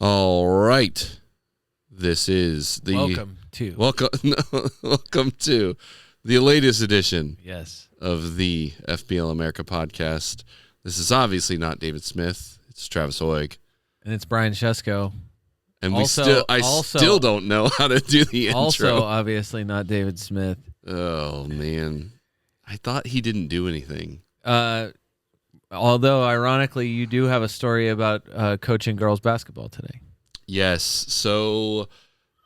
All right. This is the welcome to the latest edition of the FBL America podcast. This is obviously not David Smith. It's Travis Hoig. And it's Brian Shesko. And I still don't know how to do the intro. Also, obviously not David Smith. Oh, man. I thought he didn't do anything. Although, ironically, you do have a story about coaching girls basketball today. Yes, so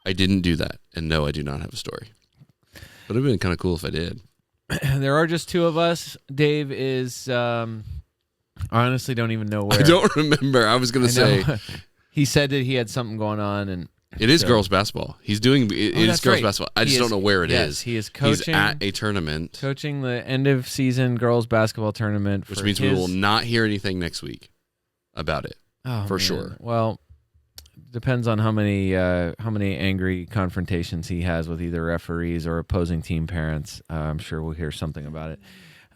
I didn't do that. And no, I do not have a story. But it would have been kind of cool if I did. There are just two of us. Dave is, I honestly don't even know where. I don't remember. I was going to say. He said that he had something going on. And it is girls basketball. He's doing it is girls basketball. I just don't know where it is. He is coaching. He's at a tournament. Coaching the end of season girls basketball tournament. Which means we will not hear anything next week about it. Oh, for man. Sure. Well, depends on how many angry confrontations he has with either referees or opposing team parents. I'm sure we'll hear something about it.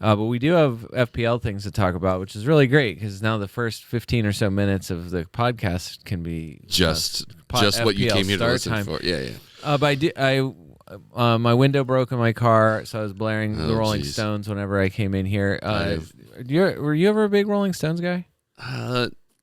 But we do have FPL things to talk about, which is really great because now the first 15 or so minutes of the podcast can be just what you came here to listen for. Yeah. But my window broke in my car, so I was blaring the Rolling Stones whenever I came in here. Were you ever a big Rolling Stones guy?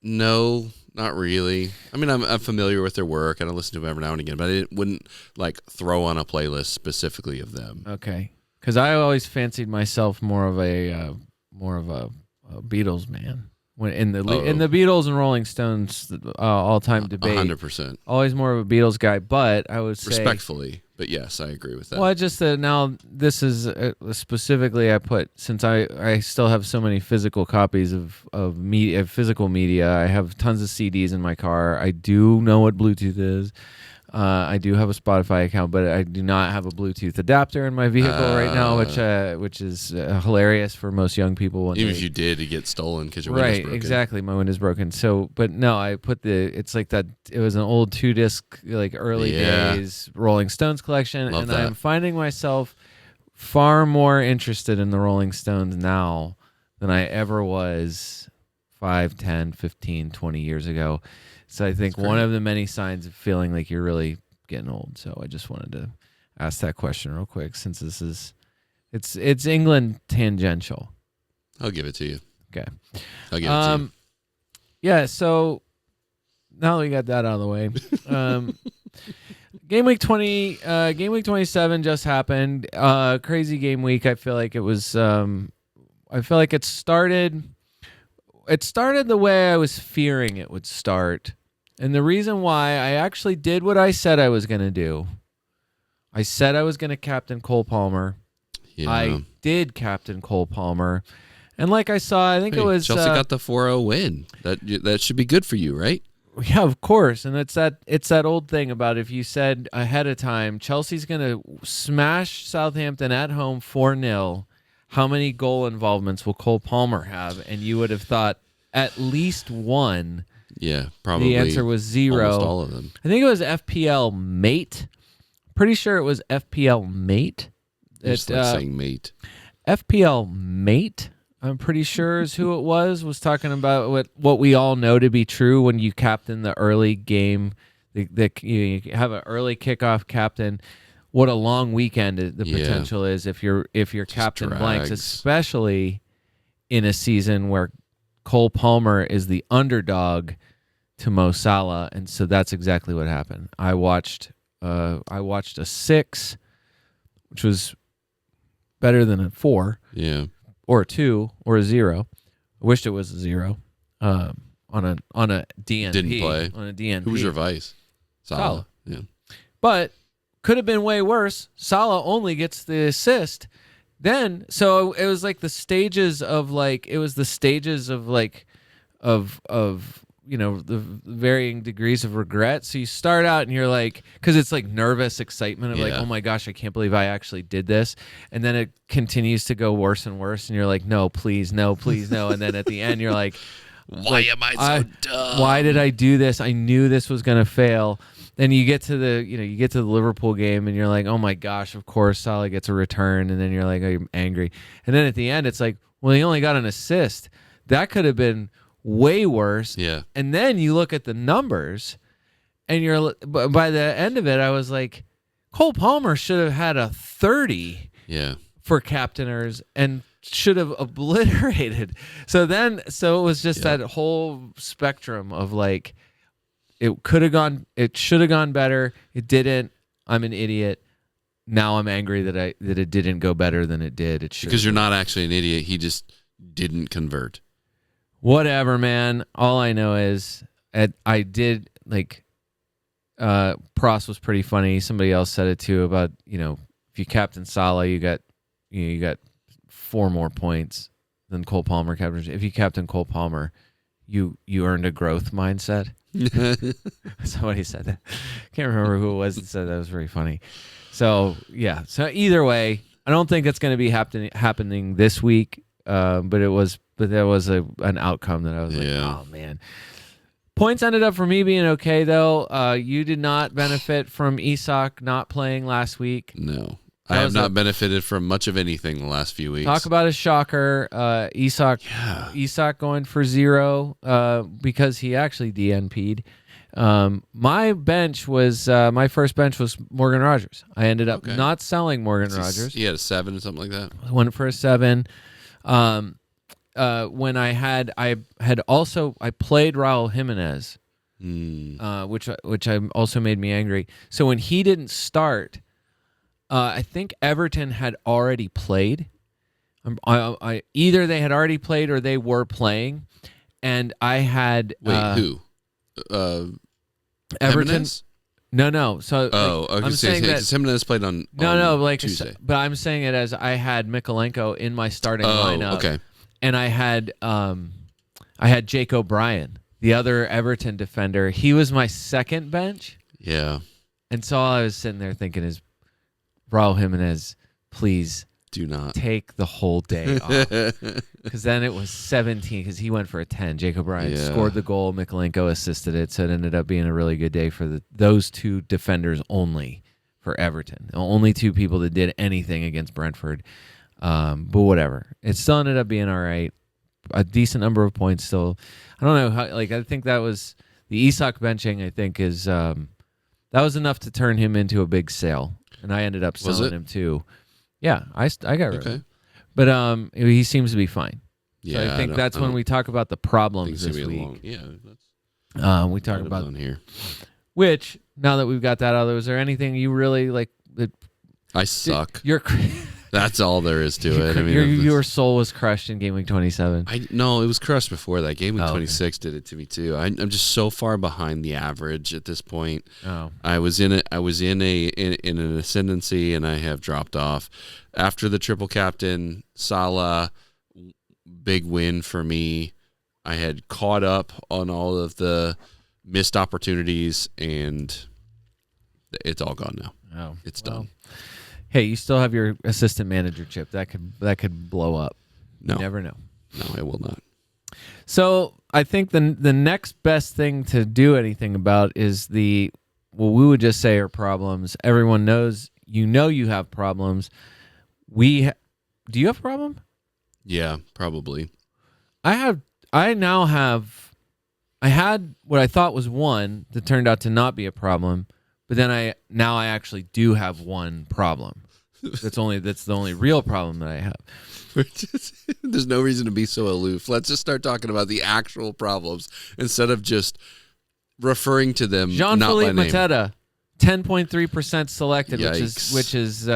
No, not really. I mean, I'm familiar with their work and I listen to them every now and again, but I wouldn't like throw on a playlist specifically of them. Okay. Because I always fancied myself more of a Beatles man. When in the Beatles and Rolling Stones all-time debate, 100%. Always more of a Beatles guy, but I would say respectfully. But yes, I agree with that. Well, just that now this is specifically I put since I still have so many physical copies of physical media. I have tons of CDs in my car. I do know what Bluetooth is. I do have a Spotify account, but I do not have a Bluetooth adapter in my vehicle right now, which is hilarious for most young people. Even if you did, it gets stolen because your window's broken. Right, exactly. My window's broken. So, but no, I put it's like that. It was an old 2-disc, like early days Rolling Stones collection, Love that. I'm finding myself far more interested in the Rolling Stones now than I ever was 5, 10, 15, 20 years ago. So I think one of the many signs of feeling like you're really getting old. So I just wanted to ask that question real quick since this is it's England tangential. I'll give it to you. Okay. I'll give it to you. Yeah, so now that we got that out of the way. Game week 27 just happened. Crazy game week. I feel like it was it started the way I was fearing it would start. And the reason why I actually did what I said I was going to do. I said I was going to captain Cole Palmer. Yeah. I did captain Cole Palmer. And like I saw, I think it was Chelsea got the 4-0 win. That should be good for you, right? Yeah, of course. And it's that old thing about if you said ahead of time, Chelsea's going to smash Southampton at home 4-0, how many goal involvements will Cole Palmer have? And you would have thought at least one. Yeah, probably. The answer was 0. Almost all of them. I think it was FPL Mate. Pretty sure it was FPL Mate. It's like saying mate. FPL Mate, I'm pretty sure is who it was talking about what we all know to be true when you captain the early game. You have an early kickoff captain. What a long weekend the potential is if your captain blanks, especially in a season where Cole Palmer is the underdog to Mo Salah, and so that's exactly what happened. I watched a 6, which was better than a 4, or a 2, or a 0. I wished it was a 0 on a DNP. Didn't play on a DNP. Who was your vice? Salah. Yeah, but could have been way worse. Salah only gets the assist. Then, so it was like the stages of the varying degrees of regret. So you start out and you're like, because it's like nervous excitement of like, oh my gosh, I can't believe I actually did this. And then it continues to go worse and worse. And you're like, no, please, no. And then at the end, you're like, why am I so dumb? Why did I do this? I knew this was going to fail. Then you get to the Liverpool game and you're like, oh my gosh, of course Salah gets a return, and then you're like, I'm angry. And then at the end, it's like, well, he only got an assist. That could have been way worse. Yeah. And then you look at the numbers and by the end of it, I was like, Cole Palmer should have had a 30 for captainers and should have obliterated. So it was just that whole spectrum of like, it should have gone better. It didn't. I'm an idiot. Now I'm angry that it didn't go better than it did. It should. Because you're not actually an idiot. He just didn't convert. Whatever, man. All I know is I did like. Prost was pretty funny. Somebody else said it too about if you captain Salah, you got 4 more points than Cole Palmer captains. If you captain Cole Palmer, you earned a growth mindset. Somebody said that. Can't remember who it was that said that. Was very funny. So yeah. So either way, I don't think it's going to be happening this week. But there was an outcome that I was like, oh man. Points ended up for me being okay though. You did not benefit from Isak not playing last week. No. I have not benefited from much of anything the last few weeks. Talk about a shocker. Isak going for 0 because he actually DNP'd. My first bench was Morgan Rogers. I ended up not selling Morgan Rogers. He had a 7 or something like that. Went for a 7. When I played Raul Jimenez, which also made me angry. So when he didn't start, I think Everton had already played. Either they had already played or they were playing, and I had who? Everton. Jimenez? No. So I'm saying that Jimenez played on Tuesday. But I'm saying it as I had Mikolenko in my starting lineup. Okay. And I had Jake O'Brien, the other Everton defender. He was my second bench. Yeah. And so all I was sitting there thinking is, Raul Jimenez, please do not take the whole day off. Because then it was 17 because he went for a 10. Jake O'Brien scored the goal. Mikolenko assisted it. So it ended up being a really good day for those 2 defenders only for Everton. The only 2 people that did anything against Brentford. But whatever. It still ended up being all right. A decent number of points still. I don't know how, I think that was the Isak benching, I think is that was enough to turn him into a big sale. And I ended up selling him too. Yeah, I got rid of him. But he seems to be fine. Yeah, so I think that's when we talk about the problems this week. We talk about on here. Which now that we've got that out, was there anything you really like? I suck. You're. That's all there is to it. I mean, your soul was crushed in Game Week 27. No, it was crushed before that. Game Week 26 did it to me too. I'm just so far behind the average at this point. Oh, I was in an ascendancy, and I have dropped off after the triple captain. Salah, big win for me. I had caught up on all of the missed opportunities, and it's all gone now. Oh, it's done. Hey, you still have your assistant manager chip. That could blow up. No. You never know. No, I will not. So I think the next best thing to do anything about is we would just say are problems. Everyone knows you have problems. Do you have a problem? Yeah, probably. I had what I thought was one that turned out to not be a problem. But then I actually do have one problem. That's the only real problem that I have. There's no reason to be so aloof. Let's just start talking about the actual problems instead of just referring to them. Jean-Philippe Mateta, 10.3% selected, which is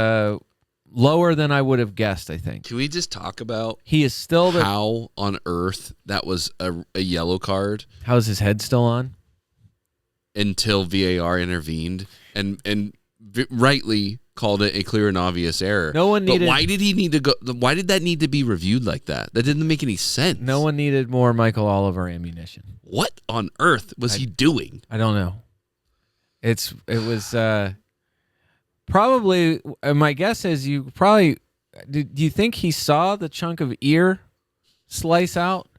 lower than I would have guessed. I think. Can we just talk about he is still how on earth that was a yellow card? How's his head still on? Until VAR intervened and rightly called it a clear and obvious error. No one needed. But why did he need to go? Why did that need to be reviewed like that? That didn't make any sense. No one needed more Michael Oliver ammunition. What on earth was he doing? I don't know. It was probably. My guess is you probably. Do you think he saw the chunk of ear slice out?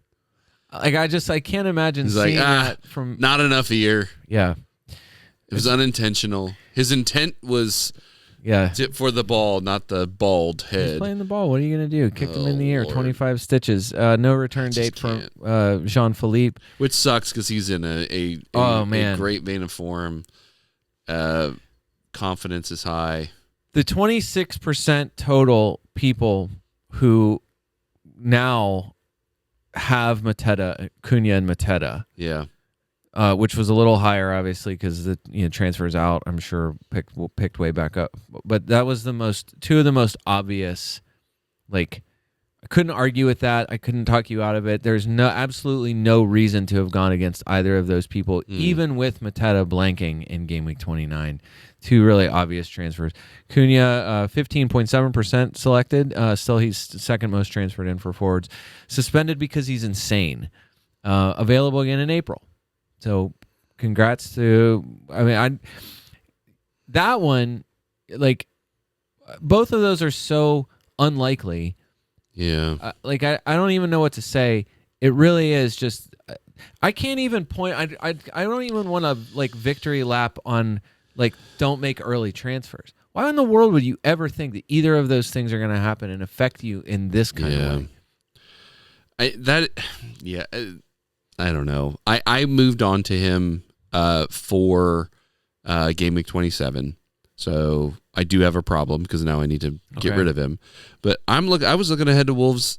Like I can't imagine seeing that from not enough ear. Yeah, it was unintentional. His intent was Yeah. Tip for the ball, not the bald He's head. playing the ball. What are you going to do? Kicked him in the air, Lord. 25 stitches. No return date for Jean-Philippe. Which sucks because he's in a great vein of form. Confidence is high. The 26% total people who now have Mateta, Cunha and Mateta. Yeah. Which was a little higher, obviously, because the transfers out. I'm sure picked way back up, but that was two of the most obvious. Like, I couldn't argue with that. I couldn't talk you out of it. There's absolutely no reason to have gone against either of those people, even with Mateta blanking in game week 29. Two really obvious transfers. Cunha, 15.7% selected. Still, he's second most transferred in for forwards. Suspended because he's insane. Available again in April. So, congrats to. That one, like, both of those are so unlikely. Yeah. I don't even know what to say. It really is just. I can't even point. I don't even want to victory lap on don't make early transfers. Why in the world would you ever think that either of those things are going to happen and affect you in this kind of way? I don't know. I moved on to him for game week 27, so I do have a problem because now I need to get rid of him. But I was looking ahead to Wolves'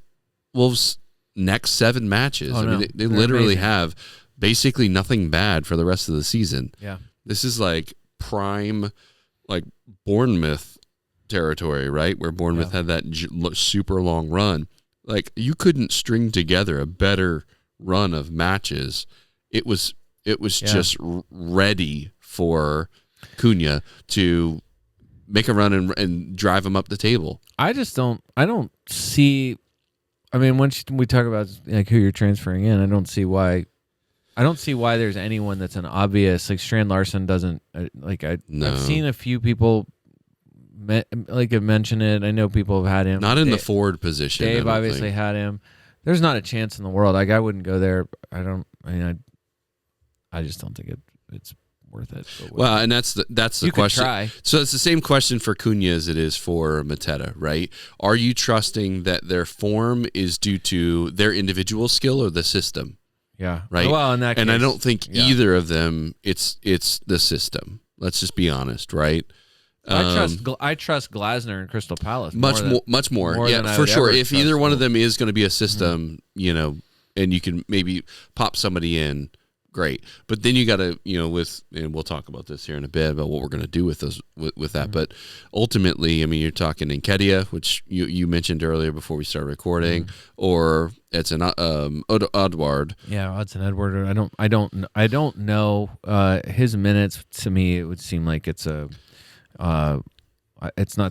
next 7 matches. They literally amazing. have basically nothing bad for the rest of the season. Yeah, this is prime Bournemouth territory, right? Where Bournemouth had that super long run. You couldn't string together a better run of matches. It was just ready for Cunha to make a run and drive him up the table. I don't see. Once we talk about who you're transferring in, I don't see why there's anyone that's an obvious Strand Larson doesn't I've seen a few people have mentioned it. I know people have had him. Not in the forward position. Dave obviously had him. There's not a chance in the world. I wouldn't go there. I just don't think it's worth it. Well, and that's the question. Try. So it's the same question for Cunha as it is for Mateta, right? Are you trusting that their form is due to their individual skill or the system? Yeah. Right. Well, in that case, and I don't think either of them. It's the system. Let's just be honest, right? I trust Glasner and Crystal Palace much more. Yeah, for sure. If either one of them is going to be a system, and you can maybe pop somebody in, great. But then you got to, and we'll talk about this here in a bit about what we're going to do with those with that. But ultimately, you're talking Nketiah, which you mentioned earlier before we started recording, or it's an Odward. Yeah, Hudson Edward. I don't know his minutes. To me, it would seem like it's not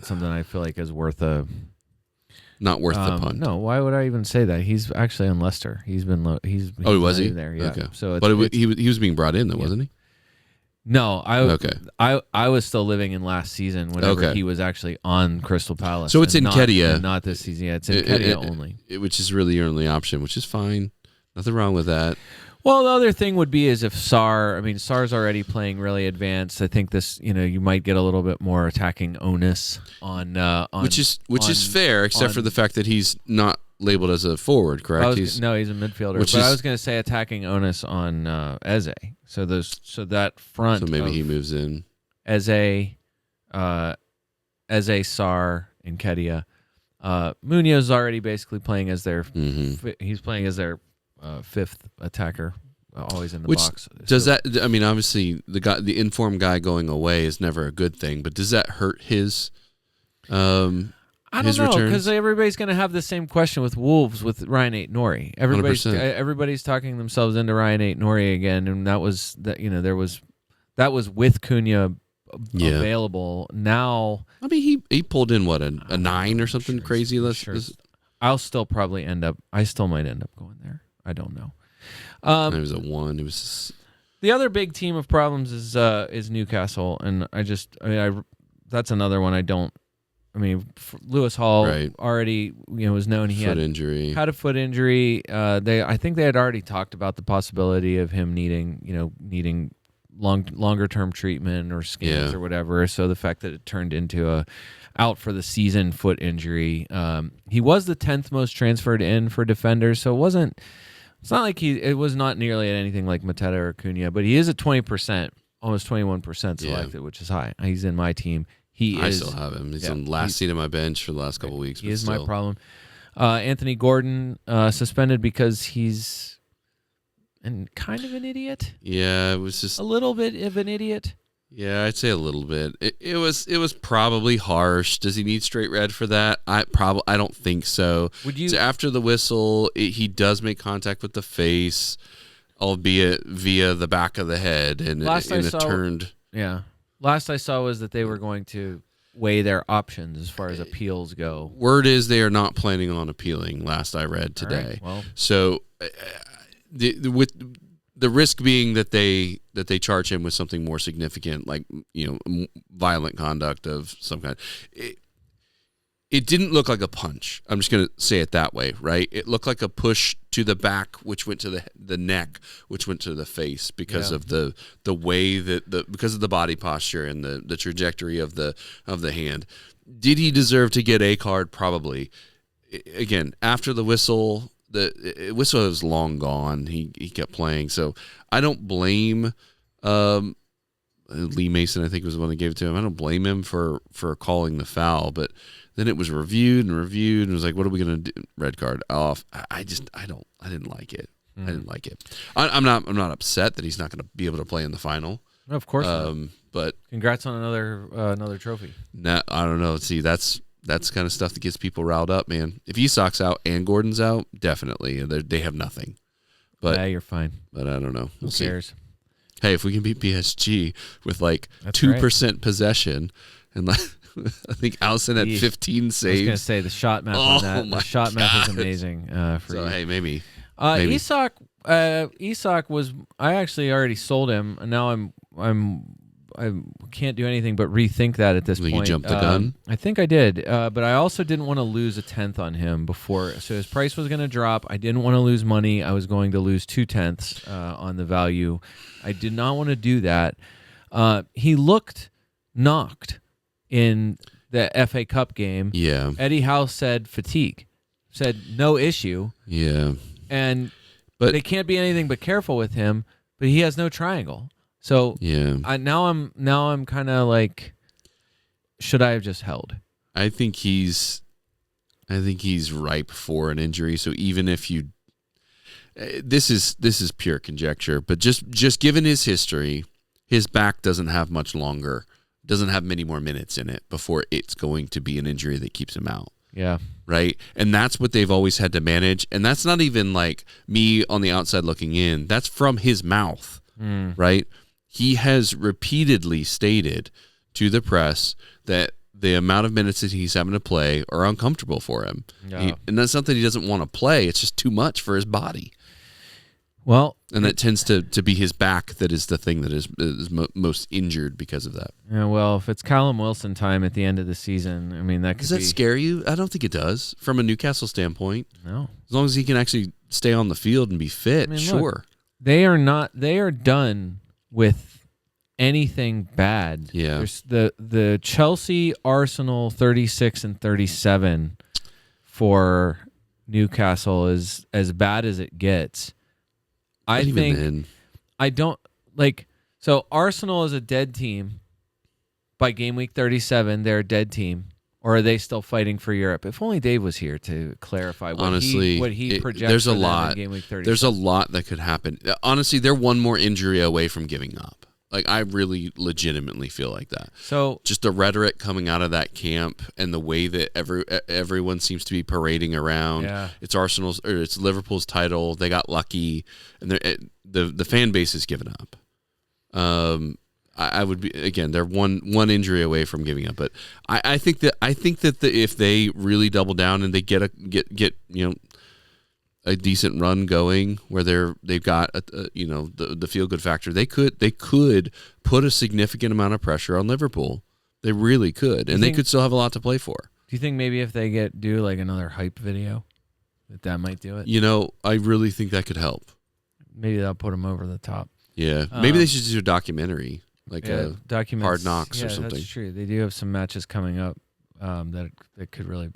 something I feel like is worth a. Not worth the punt. No, why would I even say that? He's actually on Leicester. He's been was he there? Yeah. Okay. So he was being brought in though, wasn't he? No, I was still living in last season whenever he was actually on Crystal Palace. So it's Nketiah, not this season. Yeah, it's Nketiah only, which is really your only option, which is fine. Nothing wrong with that. Well, the other thing would be is if Sarr's already playing really advanced. I think this, you might get a little bit more attacking onus on which is fair, except for the fact that he's not labeled as a forward, correct? He's a midfielder. But I was going to say attacking onus on Eze. So that front. So maybe he moves in. Eze, Sarr, and Nketiah. Munoz is already basically playing as their. He's playing as their fifth attacker, always in the box. Does that? Obviously, the informed guy going away is never a good thing. But does that hurt his? I don't know, because everybody's going to have the same question with Wolves with Ryan Aït-Nouri. Everybody's talking themselves into Ryan Aït-Nouri again, and that was with Cunha available. Now, he pulled in what a 9 or something crazy. I'll still probably end up. I still might end up going there. I don't know. It was a 1. It was the other big team of problems is Newcastle, and that's another one I don't. Lewis Hall already was known he had a foot injury. I think they had already talked about the possibility of him needing longer term treatment or scans Yeah. or whatever. So the fact that it turned into a out for the season foot injury. He was the 10th most transferred in for defenders, so it's not like it was not nearly at anything like Mateta or Acuna, but he is at 20%, almost 21% selected, which is high. He's in my team. I still have him. He's on the last seat of my bench for the last couple of weeks. He is my problem. Anthony Gordon suspended because he's kind of an idiot. Yeah, it was just a little bit of an idiot. Yeah, I'd say a little bit. It was probably harsh. Does he need straight red for that? I don't think so. Would you? So after the whistle, he does make contact with the face, albeit via the back of the head, and it turned. Yeah. Last I saw was that they were going to weigh their options as far as appeals go. Word is they are not planning on appealing. Last I read today. Right, well, so with the risk being that they charge him with something more significant, like violent conduct of some kind. It didn't look like a punch. I'm just going to say it that way, right? It looked like a push to the back, which went to the neck, which went to the face because of the way that because of the body posture and the trajectory of the hand. Did he deserve to get a card? Probably. Again, after the whistle. The whistle was long gone. He kept playing, so I don't blame Lee Mason. I think was the one that gave it to him. I don't blame him for calling the foul, but then it was reviewed and it was like, what are we going to do? Red card off. I didn't like it. I didn't like it. I'm not upset that he's not going to be able to play in the final. No, of course not. But congrats on another trophy. Nah, I don't know. See, that's kind of stuff that gets people riled up, man. If Isak's out and Gordon's out, definitely they have nothing. But yeah, you're fine. But I don't know. Who cares? Hey, if we can beat PSG with like That's 2% possession, and like I think Allison had 15 saves. I was gonna say the shot map on that. The shot map is amazing. Hey, maybe. Isak was. I actually already sold him, and now I can't do anything but rethink that at this point. You jumped the gun? I think I did, but I also didn't want to lose a 10th on him before. So his price was going to drop. I didn't want to lose money. I was going to lose 2/10 on the value. I did not want to do that. He looked knocked in the FA Cup game. Yeah. Eddie Howe said fatigue, said no issue. Yeah. But they can't be anything but careful with him, but he has no triangle. So yeah, now I'm kind of like, should I have just held? I think he's ripe for an injury. So even if you, this is pure conjecture, but just given his history, his back doesn't have much longer, doesn't have many more minutes in it before it's going to be an injury that keeps him out. Yeah. Right. And that's what they've always had to manage. And that's not even like me on the outside looking in. That's from his mouth. Right. He has repeatedly stated to the press that the amount of minutes that he's having to play are uncomfortable for him. Yeah. And that's something he doesn't want to play. It's just too much for his body. Well, and that tends to be his back that is the thing that is most injured because of that. Yeah, well, if it's Callum Wilson time at the end of the season, I mean, that could Does that scare you? I don't think it does from a Newcastle standpoint. No. As long as he can actually stay on the field and be fit, sure. Look, they are done with anything bad. Yeah. There's the Chelsea Arsenal 36 and 37 for Newcastle is as bad as it gets. I think I don't like so Arsenal is a dead team by game week 37. They're a dead team, or are they still fighting for Europe? If only Dave was here to clarify what he projects. There's a for lot. In game week 37. There's a lot that could happen. Honestly, they're one more injury away from giving up. Like, I really legitimately feel like that. So just the rhetoric coming out of that camp and the way that everyone seems to be parading around. Yeah. It's Arsenal's or it's Liverpool's title. They got lucky, and the fan base is giving up. I would be again. They're one injury away from giving up, but I think that if they really double down and they get a decent run going where they've got the feel good factor, they could put a significant amount of pressure on Liverpool. They really could, and they could still have a lot to play for. Do you think maybe if they do like another hype video, that might do it? I really think that could help. Maybe that'll put them over the top. Yeah, maybe they should do a documentary, like a documents, Hard Knocks or something. That's true. They do have some matches coming up that could really,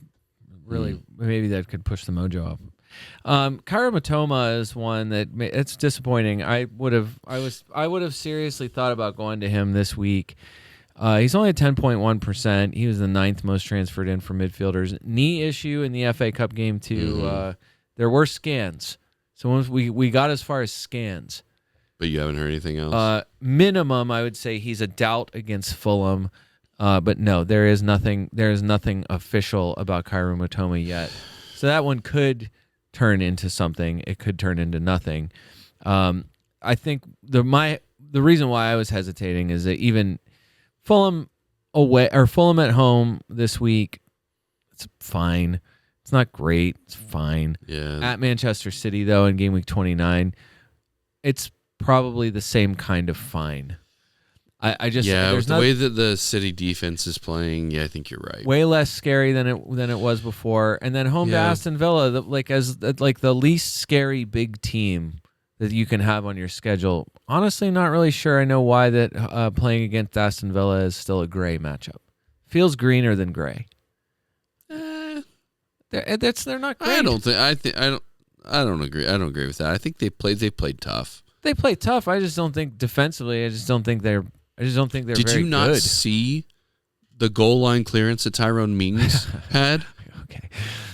maybe that could push the mojo up. Kairo Matoma is one that it's disappointing. I would have seriously thought about going to him this week. He's only at 10.1%. He was the 9th most transferred in for midfielders. Knee issue in the FA Cup game too. There were scans, so once we got as far as scans. But you haven't heard anything else? Minimum, I would say he's a doubt against Fulham. But no, there is nothing official about Kairo Matoma yet. So that one could turn into something. It could turn into nothing. I think the reason why I was hesitating is that even Fulham away or Fulham at home this week, it's fine. It's not great. It's fine. Yeah. At Manchester City though, in game week 29, it's probably the same kind of fine. I just with the way that the City defense is playing, I think you're right. Way less scary than it was before, and then home to Aston Villa, as the least scary big team that you can have on your schedule. Honestly, not really sure. I know why that playing against Aston Villa is still a gray matchup. Feels greener than gray. They're not great. I don't agree. I don't agree with that. I think they played tough. They play tough. I just don't think defensively. I just don't think they're Did very you not good. see the goal line clearance that Tyrone Mings had? Okay.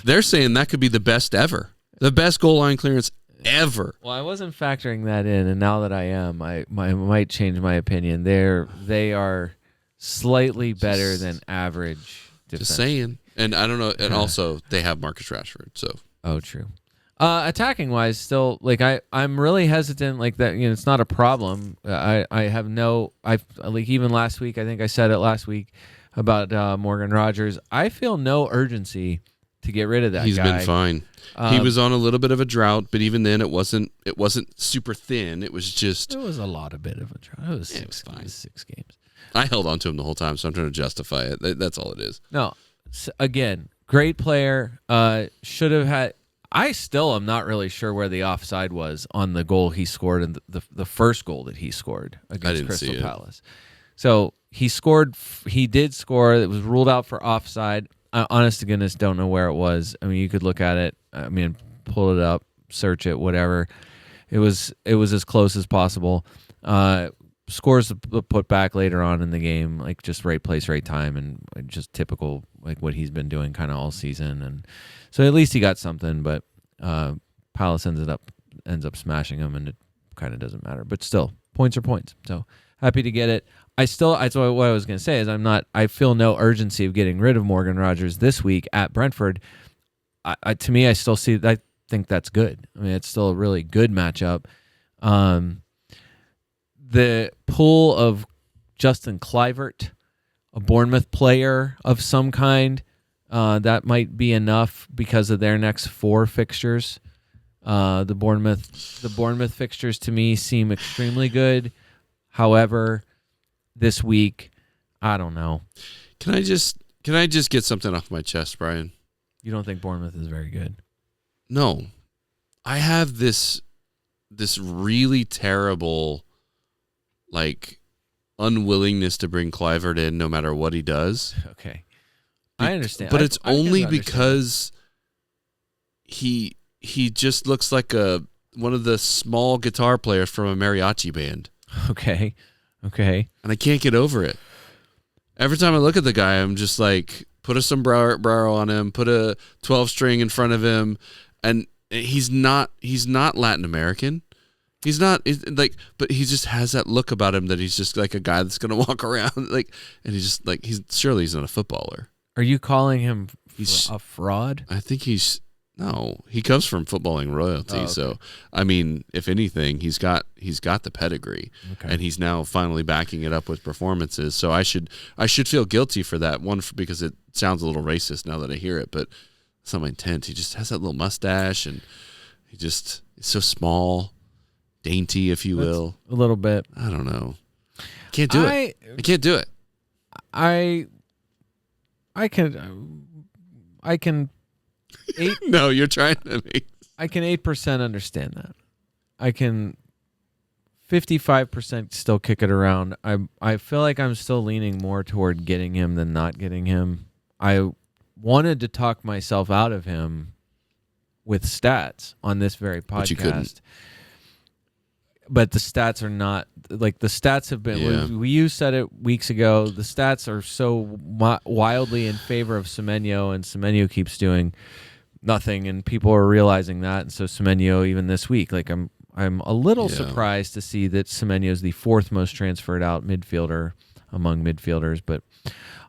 They're saying that could be the best ever. The best goal line clearance ever. Well, I wasn't factoring that in, and now that I am, I might change my opinion. They are slightly better than average defense. Just saying. And I don't know. And also, they have Marcus Rashford. So. Oh, true. Attacking wise, still I'm really hesitant. Like that, it's not a problem. I have no. Even last week. I think I said it last week about Morgan Rogers. I feel no urgency to get rid of that guy. He's been fine. He was on a little bit of a drought, but even then, it wasn't super thin. It was just. It was a bit of a drought. It was 6 games. I held on to him the whole time, so I'm trying to justify it. That's all it is. No, again, great player. Should have had. I still am not really sure where the offside was on the goal he scored and the first goal that he scored against Crystal Palace. So he scored. He did score. It was ruled out for offside. I, honest to goodness, don't know where it was. I mean, you could look at it. I mean, pull it up, search it, whatever. It was as close as possible. Scores put back later on in the game, like just right place, right time, and just typical like what he's been doing kind of all season. And so at least he got something, but Palace ends up smashing him, and it kind of doesn't matter. But still, points are points. So happy to get it. That's what I was going to say is I feel no urgency of getting rid of Morgan Rogers this week at Brentford. To me, I think that's good. I mean, it's still a really good matchup. The pull of Justin Kluivert, a Bournemouth player of some kind, that might be enough because of their next 4 fixtures. The Bournemouth fixtures to me seem extremely good. However, this week, I don't know. Can I just get something off my chest, Brian? You don't think Bournemouth is very good? No. I have this really terrible unwillingness to bring Kluivert in no matter what he does. Okay. I understand. But it's only because he just looks like one of the small guitar players from a mariachi band. Okay. And I can't get over it. Every time I look at the guy, I'm just like, put a sombrero on him, put a 12-string in front of him, and he's not Latin American. He's not but he just has that look about him that he's just like a guy that's gonna walk around and he's just surely he's not a footballer. Are you calling him a fraud? I think he comes from footballing royalty. Oh, okay. So I mean, if anything, he's got the pedigree, okay. And he's now finally backing it up with performances. So I should feel guilty for that one because it sounds a little racist now that I hear it, but that's not my intent. He just has that little mustache and he's so small. Dainty, if you will. A little bit. I don't know. Can't do it. I can't do it. I can No, you're trying to make. I can 8% understand that. I can 55% still kick it around. I feel like I'm still leaning more toward getting him than not getting him. I wanted to talk myself out of him with stats on this very podcast. But you couldn't. But the stats are not like the stats have been. Yeah. You said it weeks ago. The stats are so wildly in favor of Semenyo, and Semenyo keeps doing nothing, and people are realizing that. And so Semenyo, even this week, like I'm a little surprised to see that Semenyo is the fourth most transferred out midfielder among midfielders, but.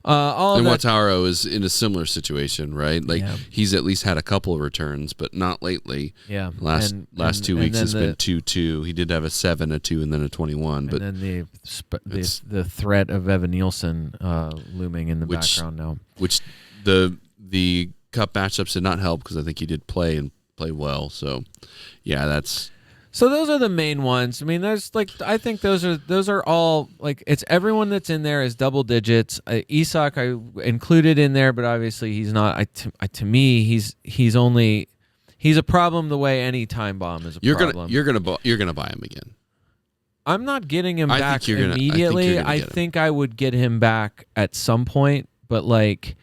And Wataru is in a similar situation, right? Like he's at least had a couple of returns, but not lately. Yeah, last 2 weeks has been 2-2. He did have a 7, a 2, and then a 21. But then the threat of Evan Nielsen looming in the background now, which the cup matchups did not help because I think he did play well. So yeah, that's. So those are the main ones. I mean, I think those are all like it's everyone that's in there is double digits. Isak I included in there, but obviously he's not. To me, he's a problem the way any time bomb is a problem. You're gonna buy him again. I'm not getting him back immediately. I think I would get him back at some point, but like.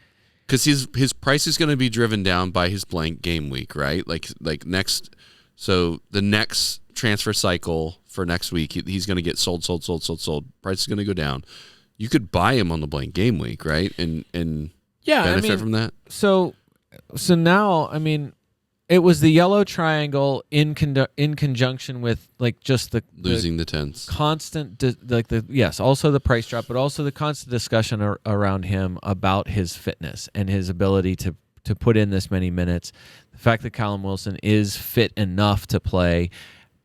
Because his price is going to be driven down by his blank game week, right? Like next. So the next transfer cycle for next week, he's going to get sold. Price is going to go down. You could buy him on the blank game week, right? And benefit from that. So now, I mean, it was the yellow triangle in conjunction with like just the losing the tens, constant also the price drop, but also the constant discussion around him about his fitness and his ability to put in this many minutes. The fact that Callum Wilson is fit enough to play,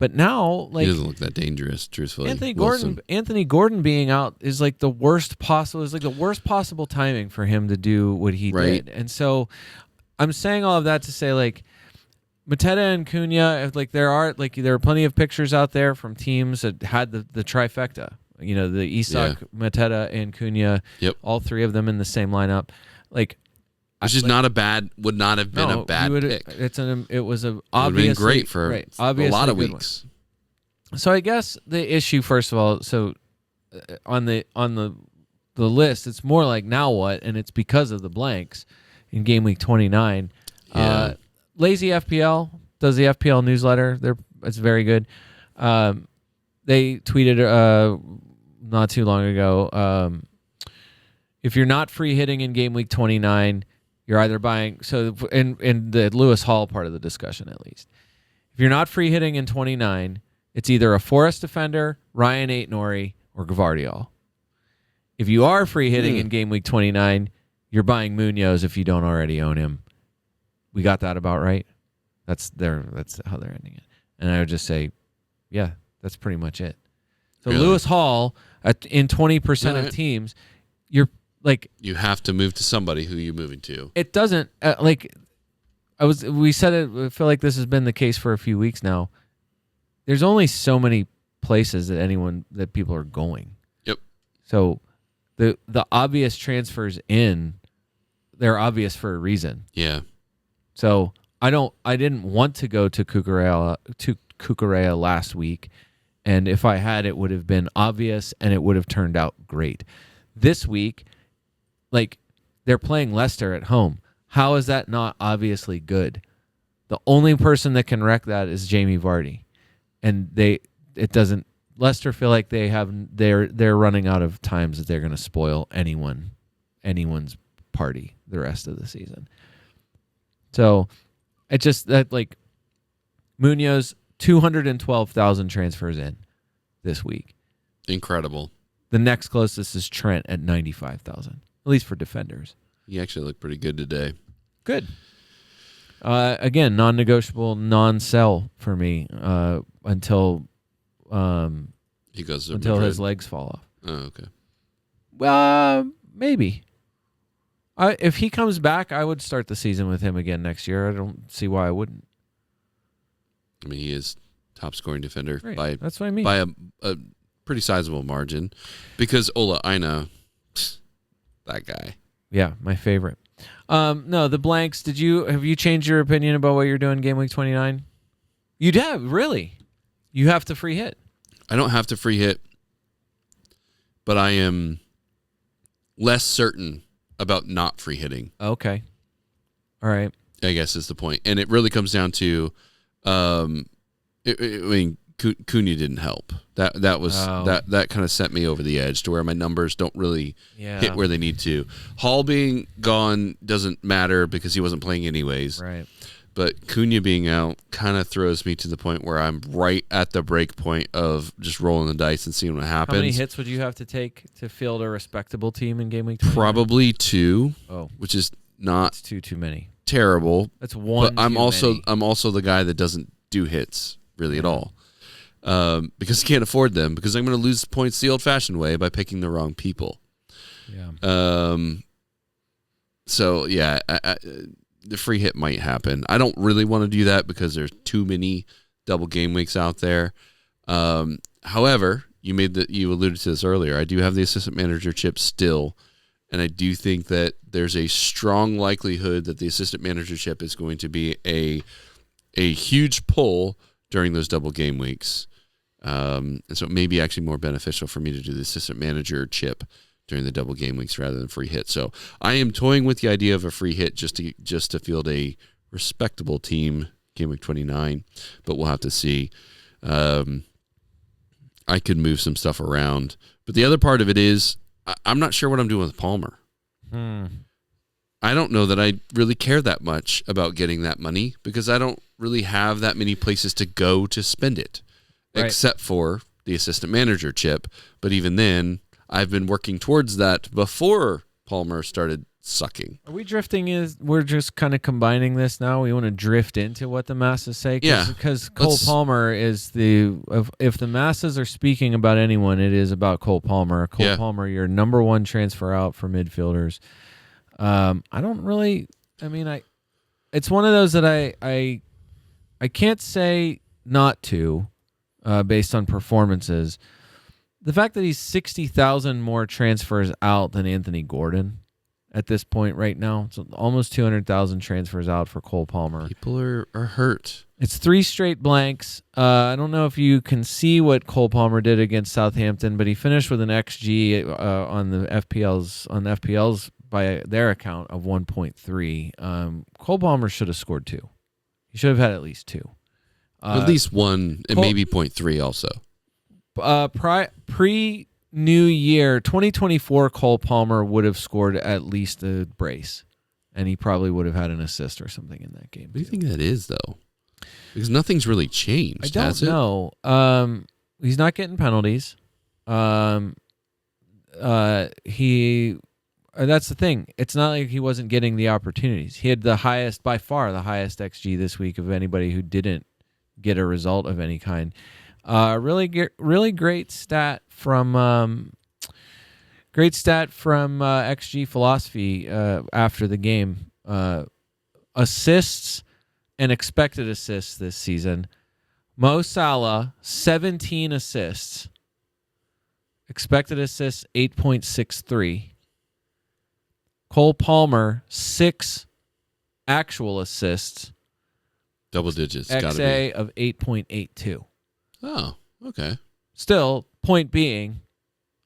but now like he doesn't look that dangerous. Truthfully, Anthony Gordon being out is like the worst possible. Is like the worst possible timing for him to do what he did. And so, I'm saying all of that to say like Mateta and Cunha, like there are plenty of pictures out there from teams that had the trifecta. You know, the Isak, Mateta, and Cunha. Yep. All three of them in the same lineup. Like. Which is would not have been a bad pick. It was a obviously would have been great for a lot of weeks. So I guess the issue, first of all, on the list, it's more like now what, and it's because of the blanks in game week 29. Yeah. Lazy FPL does the FPL newsletter. It's very good. They tweeted not too long ago. If you're not free hitting in game week 29. You're either buying, so in the Lewis Hall part of the discussion at least, if you're not free hitting in 29, it's either a Forest defender, Ryan Aït-Nouri, or Gvardiol. If you are free hitting in game week 29, you're buying Munoz if you don't already own him. We got that about right? That's how they're ending it. And I would just say, yeah, that's pretty much it. So really? Lewis Hall, in 20% of teams, you're like you have to move to somebody who you're moving to. It doesn't we said it. I feel like this has been the case for a few weeks now. There's only so many places that people are going. Yep. So the obvious transfers they're obvious for a reason. Yeah. So I didn't want to go to Cucurella last week, and if I had, it would have been obvious and it would have turned out great. This week. Like, they're playing Leicester at home. How is that not obviously good? The only person that can wreck that is Jamie Vardy. And Leicester feel like they're running out of times that they're going to spoil anyone's party the rest of the season. So, it's just that, like, Munoz, 212,000 transfers in this week. Incredible. The next closest is Trent at 95,000. At least for defenders. He actually looked pretty good today. Good. Again, non-negotiable, non-sell for me until he goes until Madrid. His legs fall off. Oh, okay. Well, maybe. If he comes back, I would start the season with him again next year. I don't see why I wouldn't. I mean, he is top scoring defender by that's what I mean. By a pretty sizable margin, because Ola Aina. That guy. Yeah, my favorite. No, the blanks. Have you changed your opinion about what you're doing game week 29? You'd have, really. You have to free hit. I don't have to free hit, but I am less certain about not free hitting. Okay. All right. I guess is the point. And it really comes down to, I mean, Cunha didn't help. That was that kind of sent me over the edge to where my numbers don't really hit where they need to. Hall being gone doesn't matter because he wasn't playing anyways. Right. But Cunha being out kind of throws me to the point where I'm right at the break point of just rolling the dice and seeing what happens. How many hits would you have to take to field a respectable team in game week 29? Probably 2. Oh, which is not that's too many. Terrible. That's one. But I'm many. also the guy that doesn't do hits really at all. Because I can't afford them, because I'm going to lose points the old-fashioned way by picking the wrong people. Yeah. So, yeah, the free hit might happen. I don't really want to do that because there's too many double game weeks out there. However, you alluded to this earlier. I do have the assistant manager chip still, and I do think that there's a strong likelihood that the assistant manager chip is going to be a huge pull during those double game weeks. And so it may be actually more beneficial for me to do the assistant manager chip during the double game weeks rather than free hit. So I am toying with the idea of a free hit just to field a respectable team game week 29, but we'll have to see. I could move some stuff around, but the other part of it is I'm not sure what I'm doing with Palmer. I don't know that I really care that much about getting that money because I don't really have that many places to go to spend it, except for the assistant manager chip. But even then, I've been working towards that before Palmer started sucking. Are we drifting? We're just kind of combining this now? We want to drift into what the masses say? Because Cole Palmer is if the masses are speaking about anyone, it is about Cole Palmer. Cole Palmer, your number one transfer out for midfielders. I don't really, it's one of those that I can't say not to, based on performances. The fact that he's 60,000 more transfers out than Anthony Gordon at this point right now. So almost 200,000 transfers out for Cole Palmer. People are hurt. It's 3 straight blanks. I don't know if you can see what Cole Palmer did against Southampton, but he finished with an XG on the FPL's by their account of 1.3. Cole Palmer should have scored 2. He should have had at least 2. At least 1 and maybe 0.3 also. Pre-New Year, 2024, Cole Palmer would have scored at least a brace, and he probably would have had an assist or something in that game. What do you think that is, though? Because nothing's really changed, has it? I don't know. He's not getting penalties. That's the thing. It's not like he wasn't getting the opportunities. He had by far the highest XG this week of anybody who didn't get a result of any kind. Really great stat from XG Philosophy after the game. Assists and expected assists this season. Mo Salah 17 assists. Expected assists 8.63. Cole Palmer 6 actual assists. Double digits. XA of 8.82. Oh, okay. Still, point being,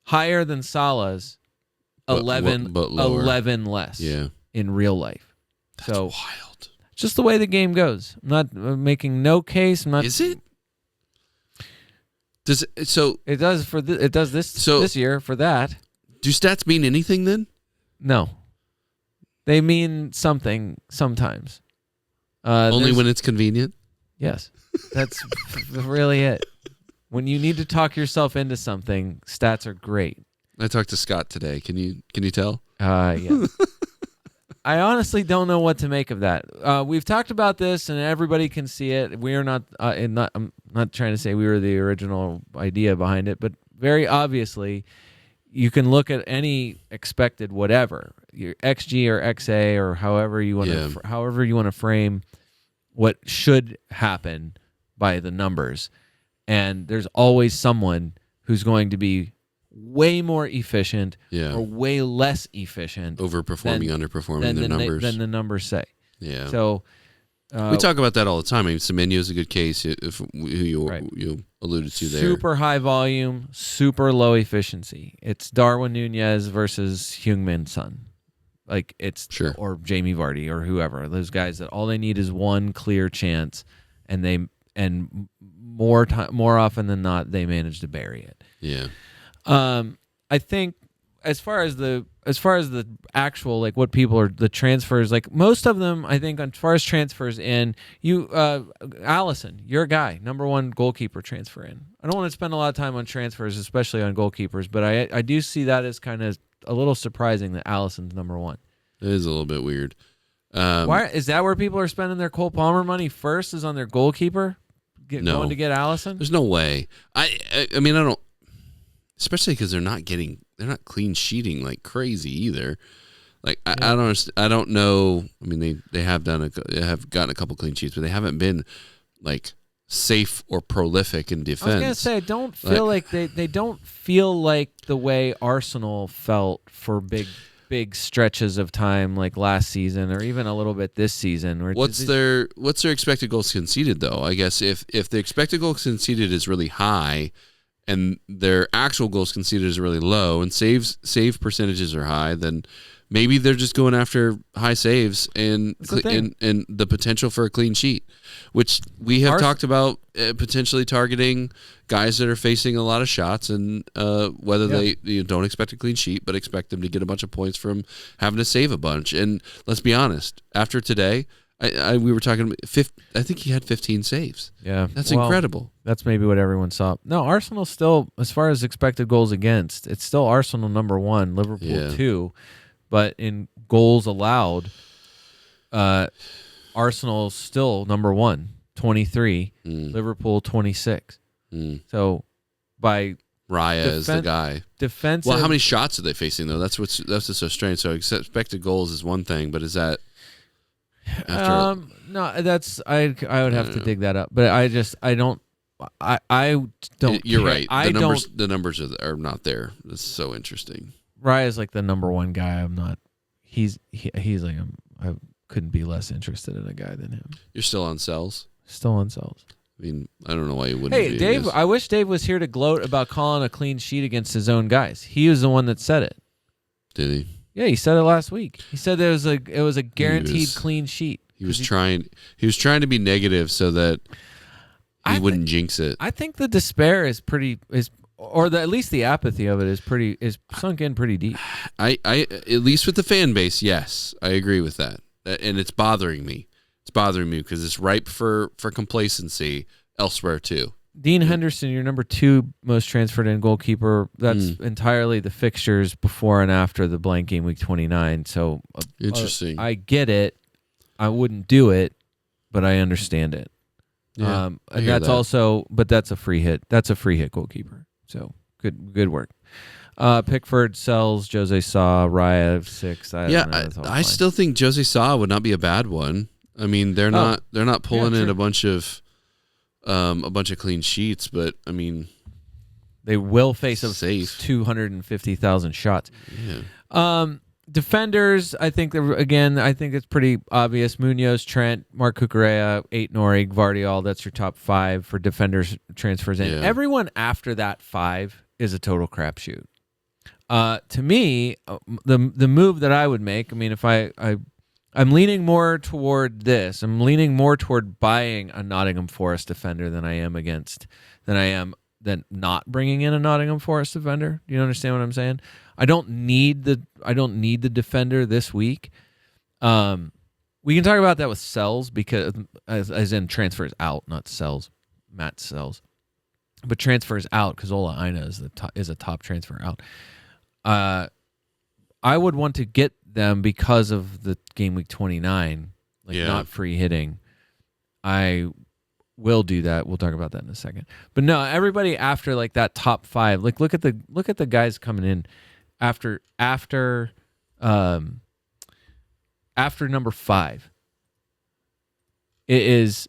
higher than Salah's, 11 less in real life. That's wild. Just the way the game goes. I'm not making no case. Is it? Does it? So it does this year for that. Do stats mean anything then? No, they mean something sometimes. Only when it's convenient. Yes, that's really it. When you need to talk yourself into something, stats are great. I talked to Scott today. Can you tell? Yeah. I honestly don't know what to make of that. We've talked about this, and everybody can see it. We are not. I'm not trying to say we were the original idea behind it, but very obviously, you can look at any expected whatever, your XG or XA or however you want to frame what should happen by the numbers, and there's always someone who's going to be way more efficient or way less efficient, overperforming, underperforming their numbers than the numbers say. Yeah. So We talk about that all the time. I mean, Semenyo is a good case, if who you alluded to there. Super high volume, super low efficiency. It's Darwin Nunez versus Heung-min Son. Like it's Sure. Or Jamie Vardy or whoever. Those guys that all they need is one clear chance, and more often than not they manage to bury it. Yeah. I think as far as the actual like what people are the transfers, like most of them, I think as far as transfers in, Allison, you're a guy, number one goalkeeper transfer in. I don't want to spend a lot of time on transfers, especially on goalkeepers, but I do see that as kind of a little surprising that Allison's number one. It is a little bit weird. Why is that where people are spending their Cole Palmer money first? Is on their goalkeeper? Going to get Allison? There's no way. I mean, I don't. Especially because they're not clean sheeting like crazy either. Like I don't know. I mean, they have gotten a couple clean sheets, but they haven't been like safe or prolific in defense. I was gonna say I don't feel like they don't feel like the way Arsenal felt for big stretches of time like last season or even a little bit this season. What's their expected goals conceded though? I guess if the expected goals conceded is really high and their actual goals conceded is really low and save percentages are high, then maybe they're just going after high saves and the potential for a clean sheet, which we have talked about potentially targeting guys that are facing a lot of shots and whether they don't expect a clean sheet but expect them to get a bunch of points from having to save a bunch. And let's be honest, after today, we were talking. I think he had 15 saves. Yeah, that's incredible. That's maybe what everyone saw. No, Arsenal still, as far as expected goals against, it's still Arsenal number one, Liverpool 2, but in goals allowed, Arsenal still number one, 23, Liverpool 26. So by Raya is the guy. Defensive. Well, how many shots are they facing though? That's what's so strange. So expected goals is one thing, but is that? No, that's I would have to dig that up, but I don't. You're right. The numbers are not there. That's so interesting. Raya's like the number one guy. I'm not. He's like I couldn't be less interested in a guy than him. You're still on Sells. Still on Sells. I mean, I don't know why you wouldn't. Hey, Dave. I wish Dave was here to gloat about calling a clean sheet against his own guys. He was the one that said it. Did he? Yeah, he said it last week. He said it was a guaranteed clean sheet. He was trying to be negative so that he wouldn't jinx it. I think the despair at least the apathy of it is sunk in pretty deep. I at least with the fan base, yes, I agree with that, and it's bothering me. It's bothering me because it's ripe for complacency elsewhere too. Dean Henderson, your number 2 most transferred in goalkeeper. That's entirely the fixtures before and after the blank game week 29. So interesting. I get it. I wouldn't do it, but I understand it. Yeah, and that's also, but that's a free hit. That's a free hit goalkeeper. So good work. Pickford, Sells, Jose Sa, Raya 6. I still think Jose Sa would not be a bad one. I mean, they're not pulling in a bunch of clean sheets, but I mean, they will face safe 250,000 shots. Yeah. Defenders, I think it's pretty obvious. Munoz, Trent, Mark Cucurella, Ait-Nouri, Gvardiol. That's your top 5 for defenders transfers in. Yeah. Everyone after that 5 is a total crapshoot. To me, the move that I would make. I mean, if I'm leaning more toward this. I'm leaning more toward buying a Nottingham Forest defender than I am not bringing in a Nottingham Forest defender. Do you understand what I'm saying? I don't need the defender this week. We can talk about that with Sells because as in transfers out, not Sells. Matt Sells, but transfers out because Ola Aina is a top transfer out. I would want to get them because of the game week 29, not free hitting. I will do that. We'll talk about that in a second. But no, everybody after like that top 5, like look at the guys coming in after number 5. It is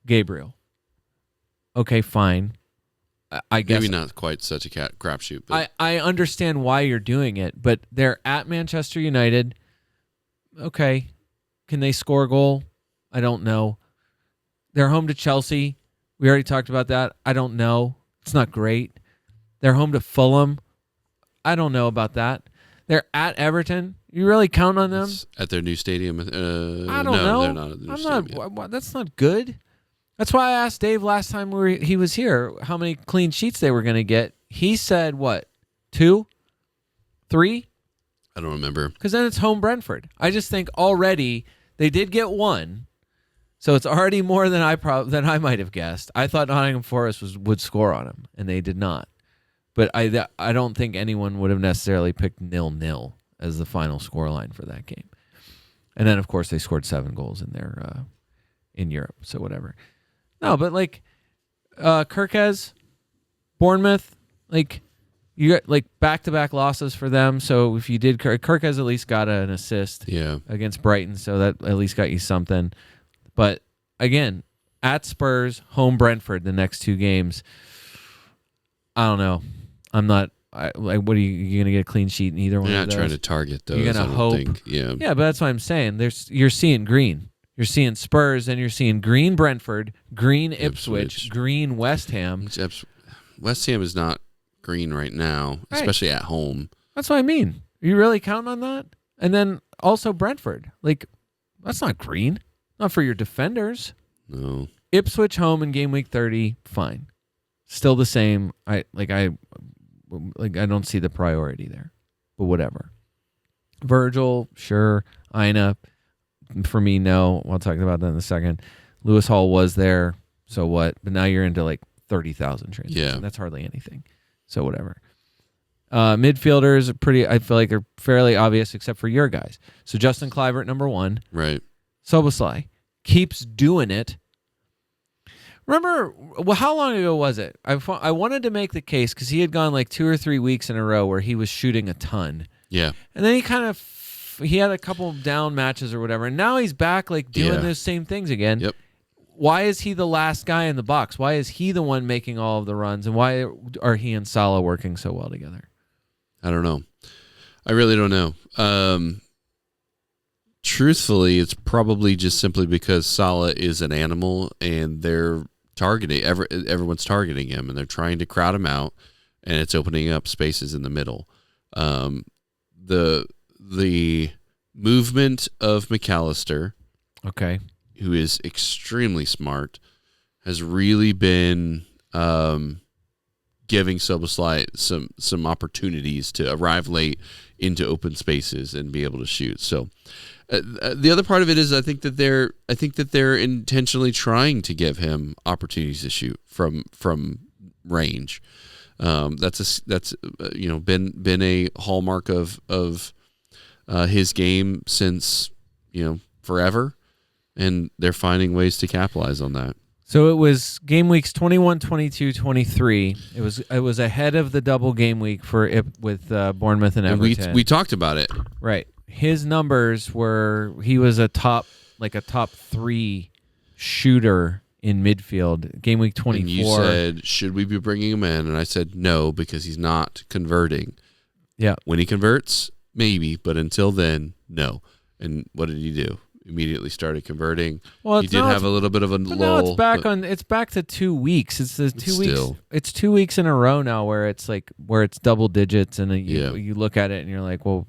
Gabriel. Okay, fine. I guess maybe not quite such a crapshoot. But I understand why you're doing it, but they're at Manchester United. Okay, can they score a goal? I don't know. They're home to Chelsea. We already talked about that. I don't know. It's not great. They're home to Fulham. I don't know about that. They're at Everton. You really count on them? It's at their new stadium. I don't know. They're not at their new stadium yet. That's not good. That's why I asked Dave last time he was here how many clean sheets they were going to get. He said, what, 2? 3? I don't remember. Because then it's home Brentford. I just think already they did get 1, so it's already more than I might have guessed. I thought Nottingham Forest would score on them, and they did not. But I don't think anyone would have necessarily picked 0-0 as the final scoreline for that game. And then, of course, they scored 7 goals in Europe, so whatever. No, but like Kirkez, Bournemouth, like you got like back-to-back losses for them. So if you did, Kirkez at least got an assist against Brighton, so that at least got you something. But again, at Spurs, home Brentford, the next 2 games. I don't know. I'm not. What are you going to get a clean sheet in either one? You're of not those? trying to target those. You're going to hope. Yeah, but that's what I'm saying. You're seeing green. You're seeing Spurs, and you're seeing green Brentford, green Ipswich, green West Ham. West Ham is not green right now, especially at home. That's what I mean. Are you really counting on that? And then also Brentford. Like, that's not green. Not for your defenders. No. Ipswich home in game week 30, fine. Still the same. I don't see the priority there. But whatever. Virgil, sure. Ina, for me, no. We'll talk about that in a second. Lewis Hall was there, so what? But now you're into like 30,000 transactions. Yeah. That's hardly anything. So whatever. Midfielders are pretty, I feel like are fairly obvious except for your guys. So Justin Kluivert, number 1. Right. Szoboszlai keeps doing it. Remember, how long ago was it? I wanted to make the case because he had gone like 2 or 3 weeks in a row where he was shooting a ton. Yeah. And then he had a couple down matches or whatever, and now he's back like doing those same things again. Yep. Why is he the last guy in the box? Why is he the one making all of the runs? And why are he and Salah working so well together? I don't know. I really don't know. Truthfully, it's probably just simply because Salah is an animal and they're targeting everyone's targeting him and they're trying to crowd him out, and it's opening up spaces in the middle. The movement of McAllister, okay, who is extremely smart, has really been giving Szoboszlai some opportunities to arrive late into open spaces and be able to shoot. So the other part of it is I think that they're intentionally trying to give him opportunities to shoot from range. That's been a hallmark of his game since forever, and they're finding ways to capitalize on that. So it was game weeks 21, 22, 23. It was ahead of the double game week with Bournemouth and Everton. And we talked about it. Right. His numbers he was a top 3 shooter in midfield. Game week 24. And you said, should we be bringing him in? And I said no, because he's not converting. Yeah. When he converts, maybe, but until then, no. And what did he do? Immediately started converting. Well, he did have a little bit of a lull. No, it's back to 2 weeks. It's the 2 weeks. It's 2 weeks in a row now where it's double digits, and you look at it and you're like, well,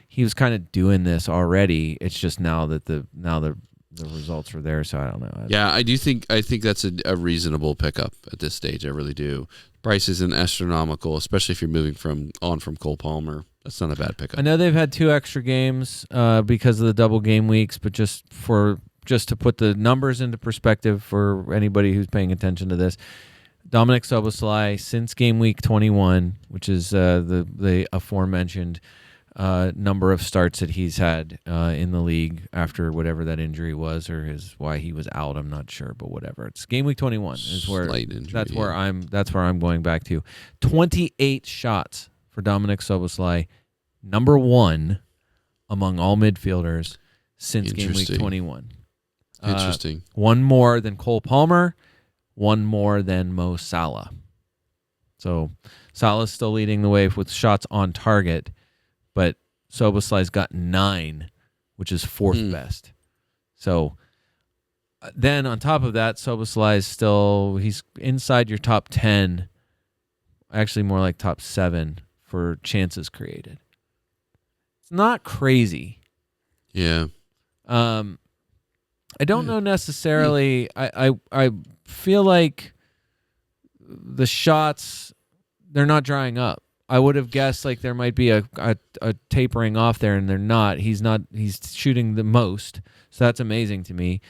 he was kind of doing this already. It's just now that the results are there. So I don't know. I think that's a reasonable pickup at this stage. I really do. Price isn't astronomical, especially if you're moving from Cole Palmer. That's not a bad pickup. I know they've had 2 extra games because of the double game weeks, but just to put the numbers into perspective for anybody who's paying attention to this, Dominik Szoboszlai since game week 21, which is the aforementioned number of starts that he's had in the league after whatever that injury was or why he was out, I'm not sure, but whatever. It's game week 21 is where slight injury, where I'm going back to. 28 shots for Dominik Szoboszlai, number 1 among all midfielders since game week 21. Interesting. 1 more than Cole Palmer, 1 more than Mo Salah. So Salah's still leading the way with shots on target, but Szoboszlai's got 9, which is 4th best. So then on top of that, Soboslai is he's inside your top 10, actually more like top 7 for chances created. It's not crazy. Yeah. I don't know necessarily. I feel like the shots, they're not drying up. I would have guessed like there might be a tapering off there, and they're not. He's shooting the most, so that's amazing to me.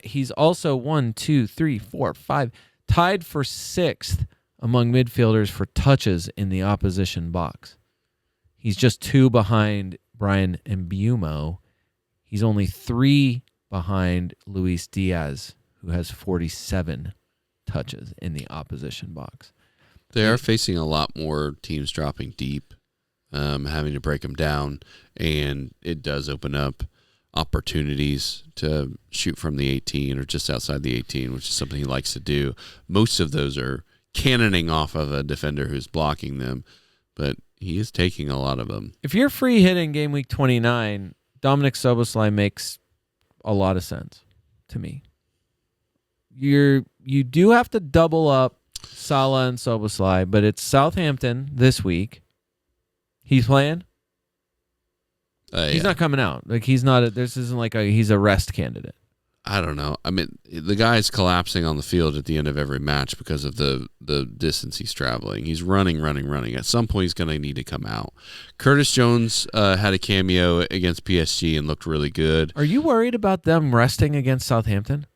He's also 1, 2, 3, 4, 5, tied for 6th among midfielders for touches in the opposition box. He's just 2 behind Brian Mbeumo. He's only 3 behind Luis Diaz, who has 47 touches in the opposition box. They are facing a lot more teams dropping deep, having to break them down, and it does open up opportunities to shoot from the 18 or just outside the 18, which is something he likes to do. Most of those are cannoning off of a defender who's blocking them, but he is taking a lot of them. If you're free hitting game week 29, Dominic Szoboszlai makes a lot of sense to me. You do have to double up Salah and Szoboszlai, but it's Southampton this week. He's playing. He's not coming out. Like he's not. This isn't like he's a rest candidate. I don't know. I mean, the guy's collapsing on the field at the end of every match because of the distance he's traveling. He's running. At some point, he's going to need to come out. Curtis Jones had a cameo against PSG and looked really good. Are you worried about them resting against Southampton?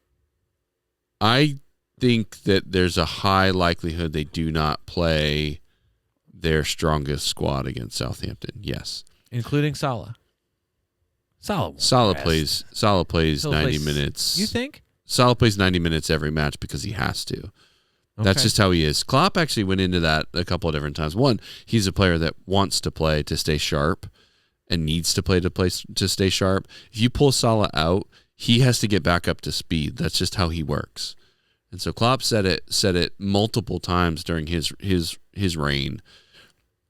I think that there's a high likelihood they do not play their strongest squad against Southampton. Yes, including Salah. Salah plays 90 minutes. You think? Salah plays 90 minutes every match because he has to. Okay. That's just how he is. Klopp actually went into that a couple of different times. One, he's a player that wants to play to stay sharp and needs to play to stay sharp. If you pull Salah out, he has to get back up to speed. That's just how he works. And so Klopp said it multiple times during his reign.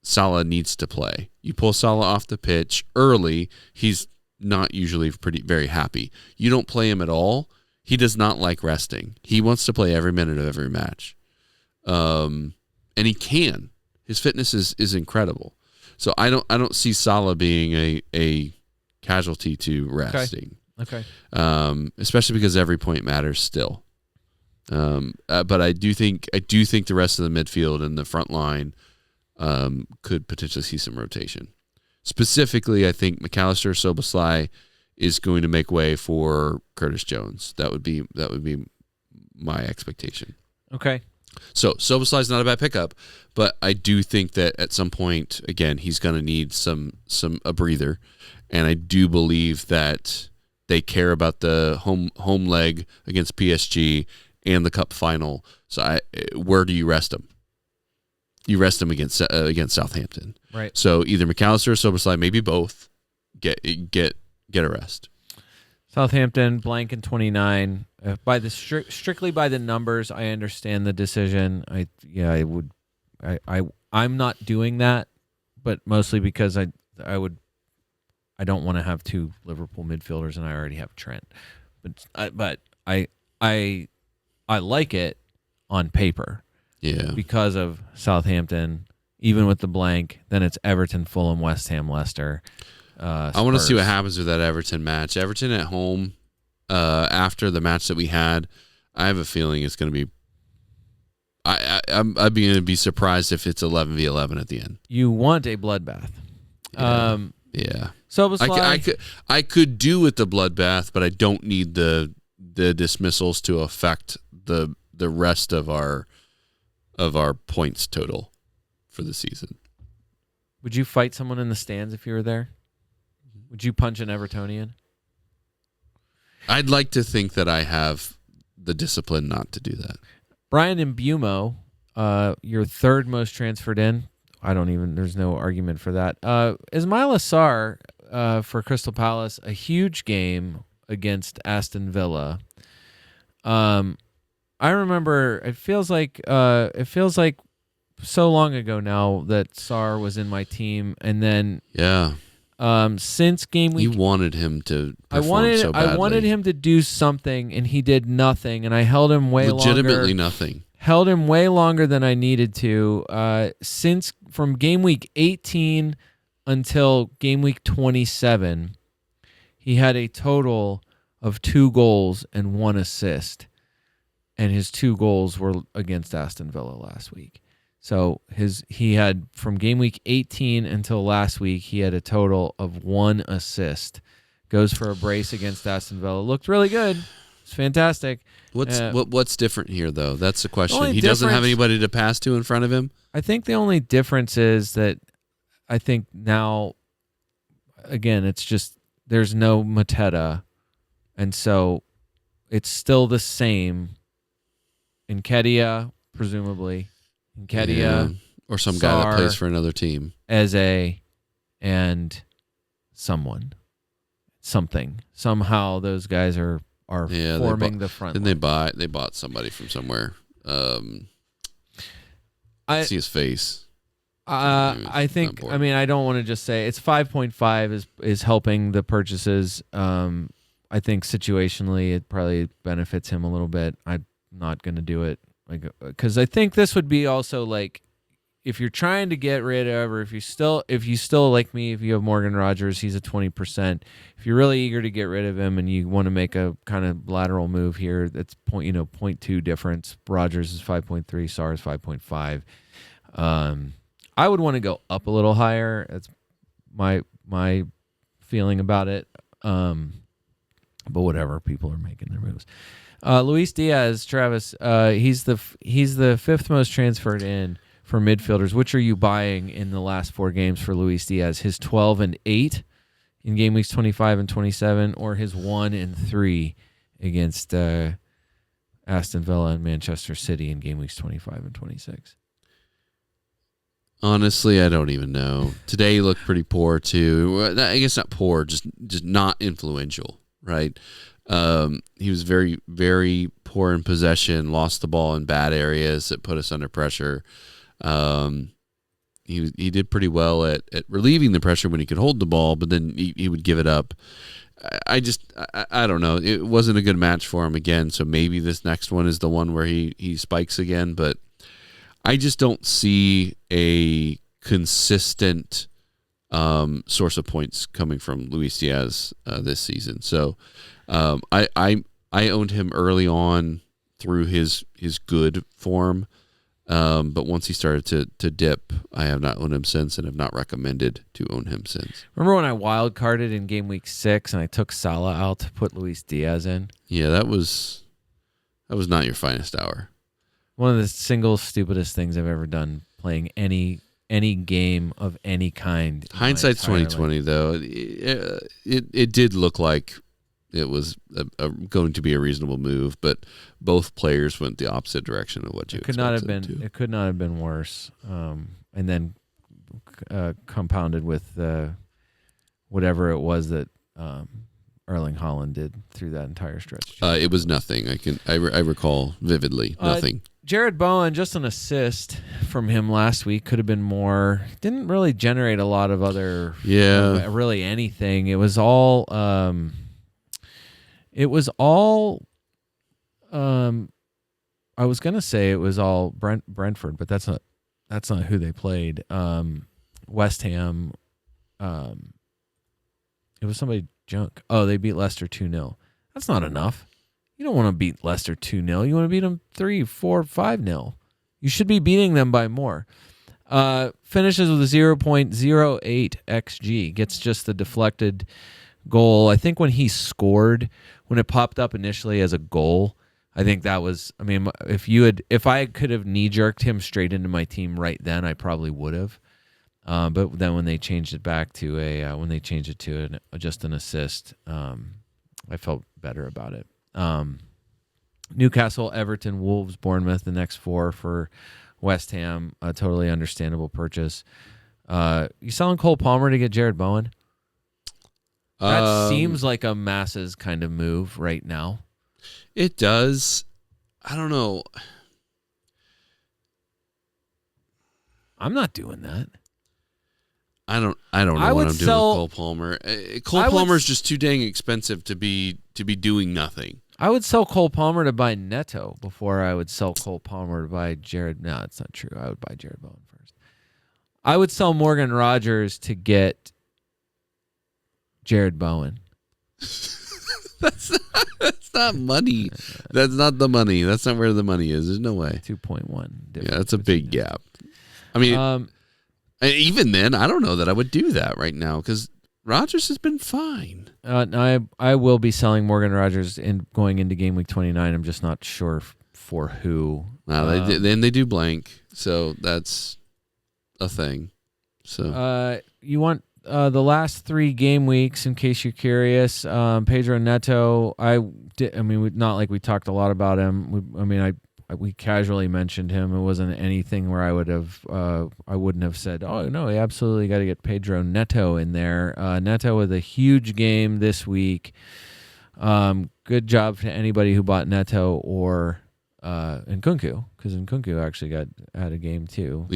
Salah needs to play. You pull Salah off the pitch early, he's not usually very happy. You don't play him at all, he does not like resting. He wants to play every minute of every match. And he can. His fitness is incredible. So I don't see Salah being a casualty to resting. Okay. Especially because every point matters still. But I do think the rest of the midfield and the front line could potentially see some rotation. Specifically, I think McAllister Szoboszlai is going to make way for Curtis Jones. That would be my expectation. Okay. So Szoboszlai is not a bad pickup, but I do think that at some point, again, he's going to need a breather, and I do believe that they care about the home leg against PSG and the cup final. So where do you rest him? You rest him against Southampton, right? So either McAllister or Szoboszlai, maybe both, get a rest. Southampton blank in 29. By the strictly by the numbers, I understand the decision. I'm not doing that, but mostly because I don't want to have 2 Liverpool midfielders, and I already have Trent. But I like it on paper. Yeah. Because of Southampton, even with the blank, then it's Everton, Fulham, West Ham, Leicester. I want to see what happens with that Everton match. Everton at home, after the match that we had, I have a feeling it's going to be. I'd be surprised if it's 11v11 at the end. You want a bloodbath. Yeah. So I could do with the bloodbath, but I don't need the dismissals to affect the rest of our points total for the season. Would you fight someone in the stands if you were there? Would you punch an Evertonian? I'd like to think that I have the discipline not to do that. Brian Mbeumo, your 3rd most transferred in. There's no argument for that. Ismail Assar for Crystal Palace, a huge game against Aston Villa. I remember it feels like so long ago now that Sarr was in my team, and then Since game week, You wanted him to I perform so badly. wanted him to do something, and he did nothing, and I held him way Legitimately longer. nothing. Held him way longer than I needed to. Since from game week 18 until game week 27, he had a total of 2 goals and 1 assist, and his 2 goals were against Aston Villa last week. So he had from game week 18 until last week, he had a total of 1 assist. Goes for a brace against Aston Villa. Looked really good. It's fantastic. What's different here though? That's the question. only He doesn't have difference- anybody to pass to in front of him. I think the only difference is that I think now, again, it's just there's no Mateta, and so it's still the same. Nketiah, presumably. Nketiah, Yeah. Or some guy that Sarr, plays for another team. Eze, and something. Somehow those guys are Yeah, forming the front Didn't line. they bought somebody from somewhere. I see his face. I think. board. I mean, I don't want to just say it's 5.5 is helping the purchases. I think situationally it probably benefits him a little bit. I'm not going to do it because I think this would be also like if you're trying to get rid of, or if you still like me, if you have Morgan Rogers, he's a 20%. If you're really eager to get rid of him and you want to make a kind of lateral move here, that's 0.2 difference. Rogers is 5.3, Sarr is 5.5. I would want to go up a little higher. That's my feeling about it. But whatever, people are making their moves. Luis Diaz, Travis, he's the 5th most transferred in for midfielders. Which are you buying in the last 4 games for Luis Diaz? His 12 and 8 in game weeks 25 and 27, or his 1 and 3 against Aston Villa and Manchester City in game weeks 25 and 26? Honestly, I don't even know. Today he looked pretty poor too. I guess not poor, just not influential, right? He was very, very poor in possession, lost the ball in bad areas that put us under pressure. He did pretty well at relieving the pressure when he could hold the ball, but then he would give it up. I don't know. It wasn't a good match for him again, so maybe this next one is the one where he spikes again, but I just don't see a consistent source of points coming from Luis Diaz this season. So I owned him early on through his good form, but once he started to dip, I have not owned him since and have not recommended to own him since. Remember when I wild carded in game week 6 and I took Salah out to put Luis Diaz in? Yeah, that was not your finest hour. One of the single stupidest things I've ever done playing any game of any kind. Hindsight's 2020, though. It did look like it was going to be a reasonable move, but both players went the opposite direction of what you expected. It could not have been worse. And then compounded with whatever it was that Erling Haaland did through that entire stretch. It was nothing. I recall vividly nothing. Jared Bowen, just an assist from him last week, could have been more. Didn't really generate a lot of other. Really anything. It was all. I was gonna say it was all Brentford, but that's not who they played. West Ham. It was somebody junk. Oh, they beat Leicester 2-0. That's not enough. You don't want to beat Leicester 2-0. You want to beat them 3, 4, 5-0. You should be beating them by more. Finishes with a 0.08 XG. Gets just the deflected goal. I think when he scored, when it popped up initially as a goal, I think that was. I mean, if I could have knee-jerked him straight into my team right then, I probably would have. But then when they changed it back to just an assist, I felt better about it. Newcastle, Everton, Wolves, Bournemouth, the next 4 for West Ham. A totally understandable purchase. You selling Cole Palmer to get Jared Bowen? That seems like a masses kind of move right now. It does. I don't know. I'm not doing that. I don't know I what would I'm doing sell- with Cole Palmer. Cole Palmer is just too dang expensive to be doing nothing. I would sell Cole Palmer to buy Neto before I would sell Cole Palmer to buy Jared. No, it's not true. I would buy Jared Bowen first. I would sell Morgan Rogers to get Jared Bowen. That's not money. That's not the money. That's not where the money is. There's no way. 2.1. Yeah, that's a big gap. I mean, even then, I don't know that I would do that right now because Rogers has been fine. I will be selling Morgan Rogers going into game week 29. I'm just not sure for who. Then they do blank, so that's a thing. So you want the last 3 game weeks, in case you're curious. Pedro Neto, not like we talked a lot about him. We casually mentioned him. It wasn't anything where I wouldn't have said, oh no, we absolutely got to get Pedro Neto in there. Neto with a huge game this week. Good job to anybody who bought Neto or Nkunku, because Nkunku actually had a game too.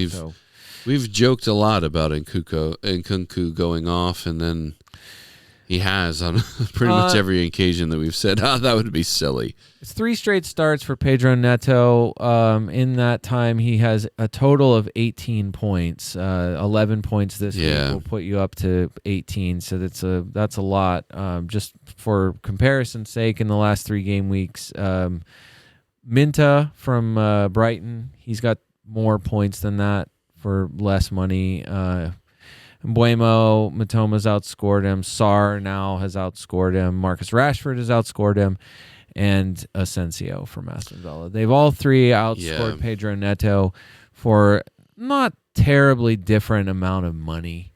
We've joked a lot about Nkunku going off, and then he has on pretty much every occasion that we've said, that would be silly. It's 3 straight starts for Pedro Neto. In that time, he has a total of 18 points. 11 points this week will put you up to 18, so that's a lot. Just for comparison's sake, in the last 3 game weeks, Minta from Brighton, he's got more points than that for less money. Mbuemo, Matoma's outscored him. Sarr now has outscored him. Marcus Rashford has outscored him. And Asensio from Aston Villa. They've all 3 outscored Pedro Neto for not terribly different amount of money.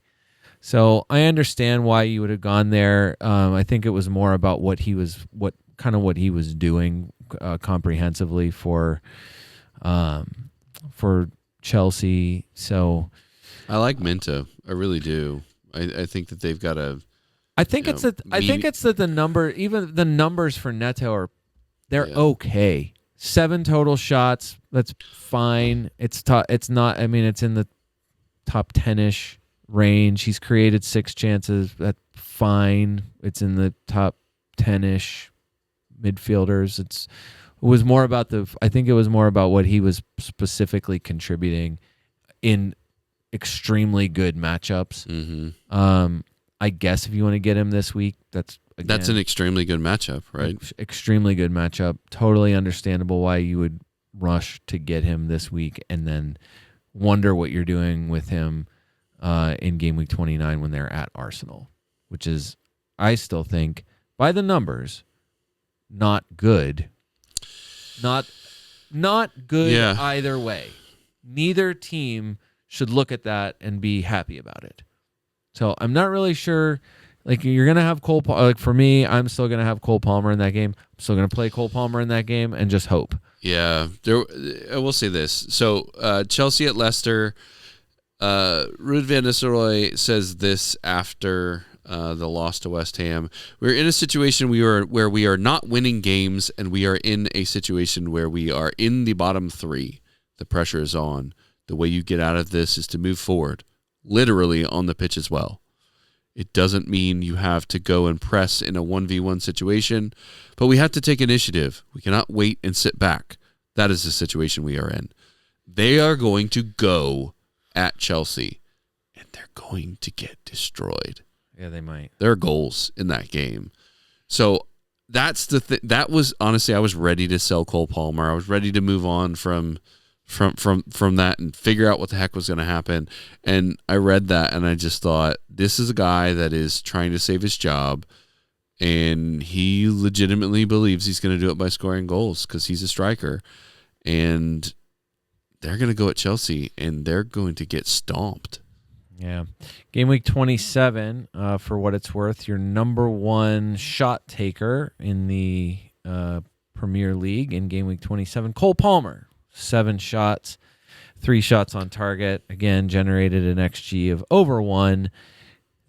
So I understand why you would have gone there. I think it was more about what he was doing comprehensively for Chelsea. So I like Minto. I really do. I think that they've got a. I think it's that the number, even the numbers for Neto they're okay. 7 total shots. That's fine. It's not. I mean, it's in the top 10ish range. He's created 6 chances. That's fine. It's in the top 10ish midfielders. It was more about I think it was more about what he was specifically contributing in extremely good matchups. Mm-hmm. I guess if you want to get him this week, that's an extremely good matchup, right? Extremely good matchup. Totally understandable why you would rush to get him this week and then wonder what you're doing with him in game week 29 when they're at Arsenal, which is, I still think, by the numbers, not good. Not good either way. Neither team should look at that and be happy about it. So I'm not really sure. Like, you're gonna have Cole. Like, for me, I'm still gonna have Cole Palmer in that game. I'm still gonna play Cole Palmer in that game and just hope. Yeah, I will say this. So Chelsea at Leicester. Ruud van Nistelrooy says this after the loss to West Ham. We're in a situation where we are not winning games, and we are in a situation where we are in the bottom 3. The pressure is on. The way you get out of this is to move forward, literally on the pitch as well. It doesn't mean you have to go and press in a 1v1 situation, but we have to take initiative. We cannot wait and sit back. That is the situation we are in. They are going to go at Chelsea, and they're going to get destroyed. Yeah, they might. There are goals in that game. So that's the thing. That was, honestly, I was ready to sell Cole Palmer. I was ready to move on from that and figure out what the heck was going to happen. And I read that and I just thought, this is a guy that is trying to save his job, and he legitimately believes he's going to do it by scoring goals because he's a striker. And they're going to go at Chelsea and they're going to get stomped. Yeah. Game week 27, for what it's worth, your number 1 shot taker in the Premier League in game week 27, Cole Palmer. 7 shots, 3 shots on target. Again, generated an XG of over 1,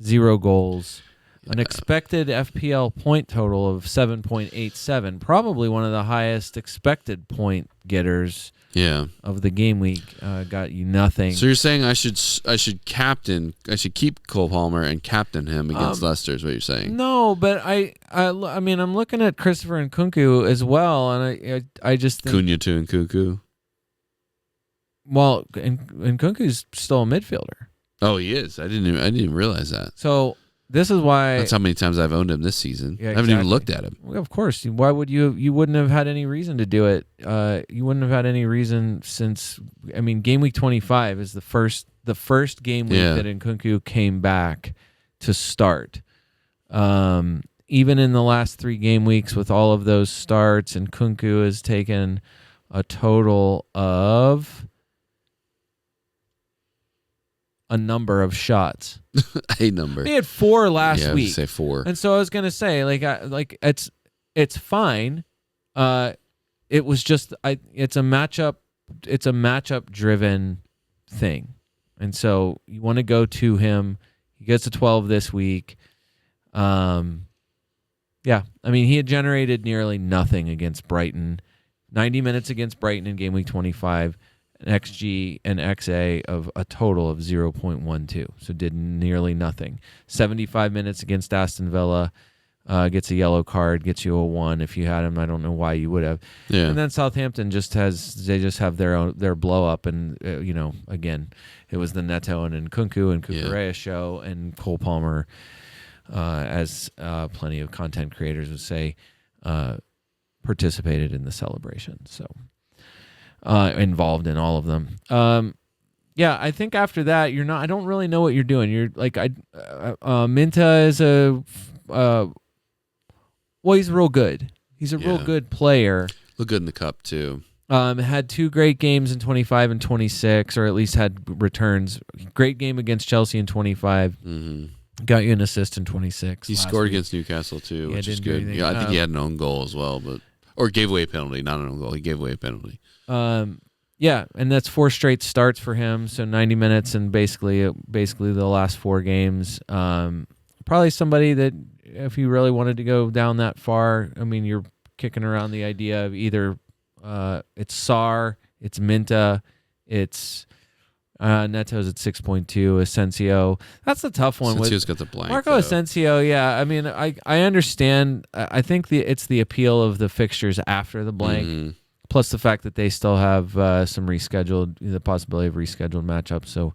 0 goals. An expected FPL point total of 7.87, probably one of the highest expected point getters of the game week. Got you nothing. So you're saying I should keep Cole Palmer and captain him against Leicester is what you're saying? No, but I mean I'm looking at Christopher Nkunku as well, and I just think Cunha to Nkunku. Well, Nkunku's still a midfielder. Oh, he is. I didn't realize that. So this is why. That's how many times I've owned him this season. Yeah, I haven't even looked at him. Well, of course. Why would you? You wouldn't have had any reason to do it. You wouldn't have had any reason since. I mean, game week 25 is the first game week that Nkunku came back to start. Even in the last 3 game weeks, with all of those starts, Nkunku has taken a total of a number of shots. A number. He had 4 last week. Say 4. And so I was gonna say, it's fine. It was just it's a matchup driven thing, and so you want to go to him. He gets a 12 this week. I mean, he had generated nearly nothing against Brighton. 90 minutes against Brighton in game week 25. An XG and XA of a total of 0.12, so did nearly nothing. 75 minutes against Aston Villa, gets a yellow card, gets you a 1. If you had him, I don't know why you would have. Yeah. And then Southampton just have their blow up, and again, it was the Neto and Nkunku and Kukurea show, and Cole Palmer, as plenty of content creators would say, participated in the celebration. So. Involved in all of them. I think after that you're not. I don't really know what you're doing. You're like Minta is he's real good. He's a real good player. Look good in the cup too. Had 2 great games in 25 and 26, or at least had returns. Great game against Chelsea in 25. Mm-hmm. Got you an assist in 26. He scored against Newcastle too, which is good. Yeah, I think he had an own goal as well, or gave away a penalty, not an own goal. He gave away a penalty. And that's 4 straight starts for him, so 90 minutes and basically the last 4 games. Probably somebody that, if you really wanted to go down that far, I mean, you're kicking around the idea of either it's Sarr, it's Minta, it's Neto's at 6.2, Asensio. That's the tough one. Asensio's got the blank. Marco Asensio, yeah. I mean, I understand. I think it's the appeal of the fixtures after the blank. Mm-hmm. Plus the fact that they still have the possibility of rescheduled matchups. So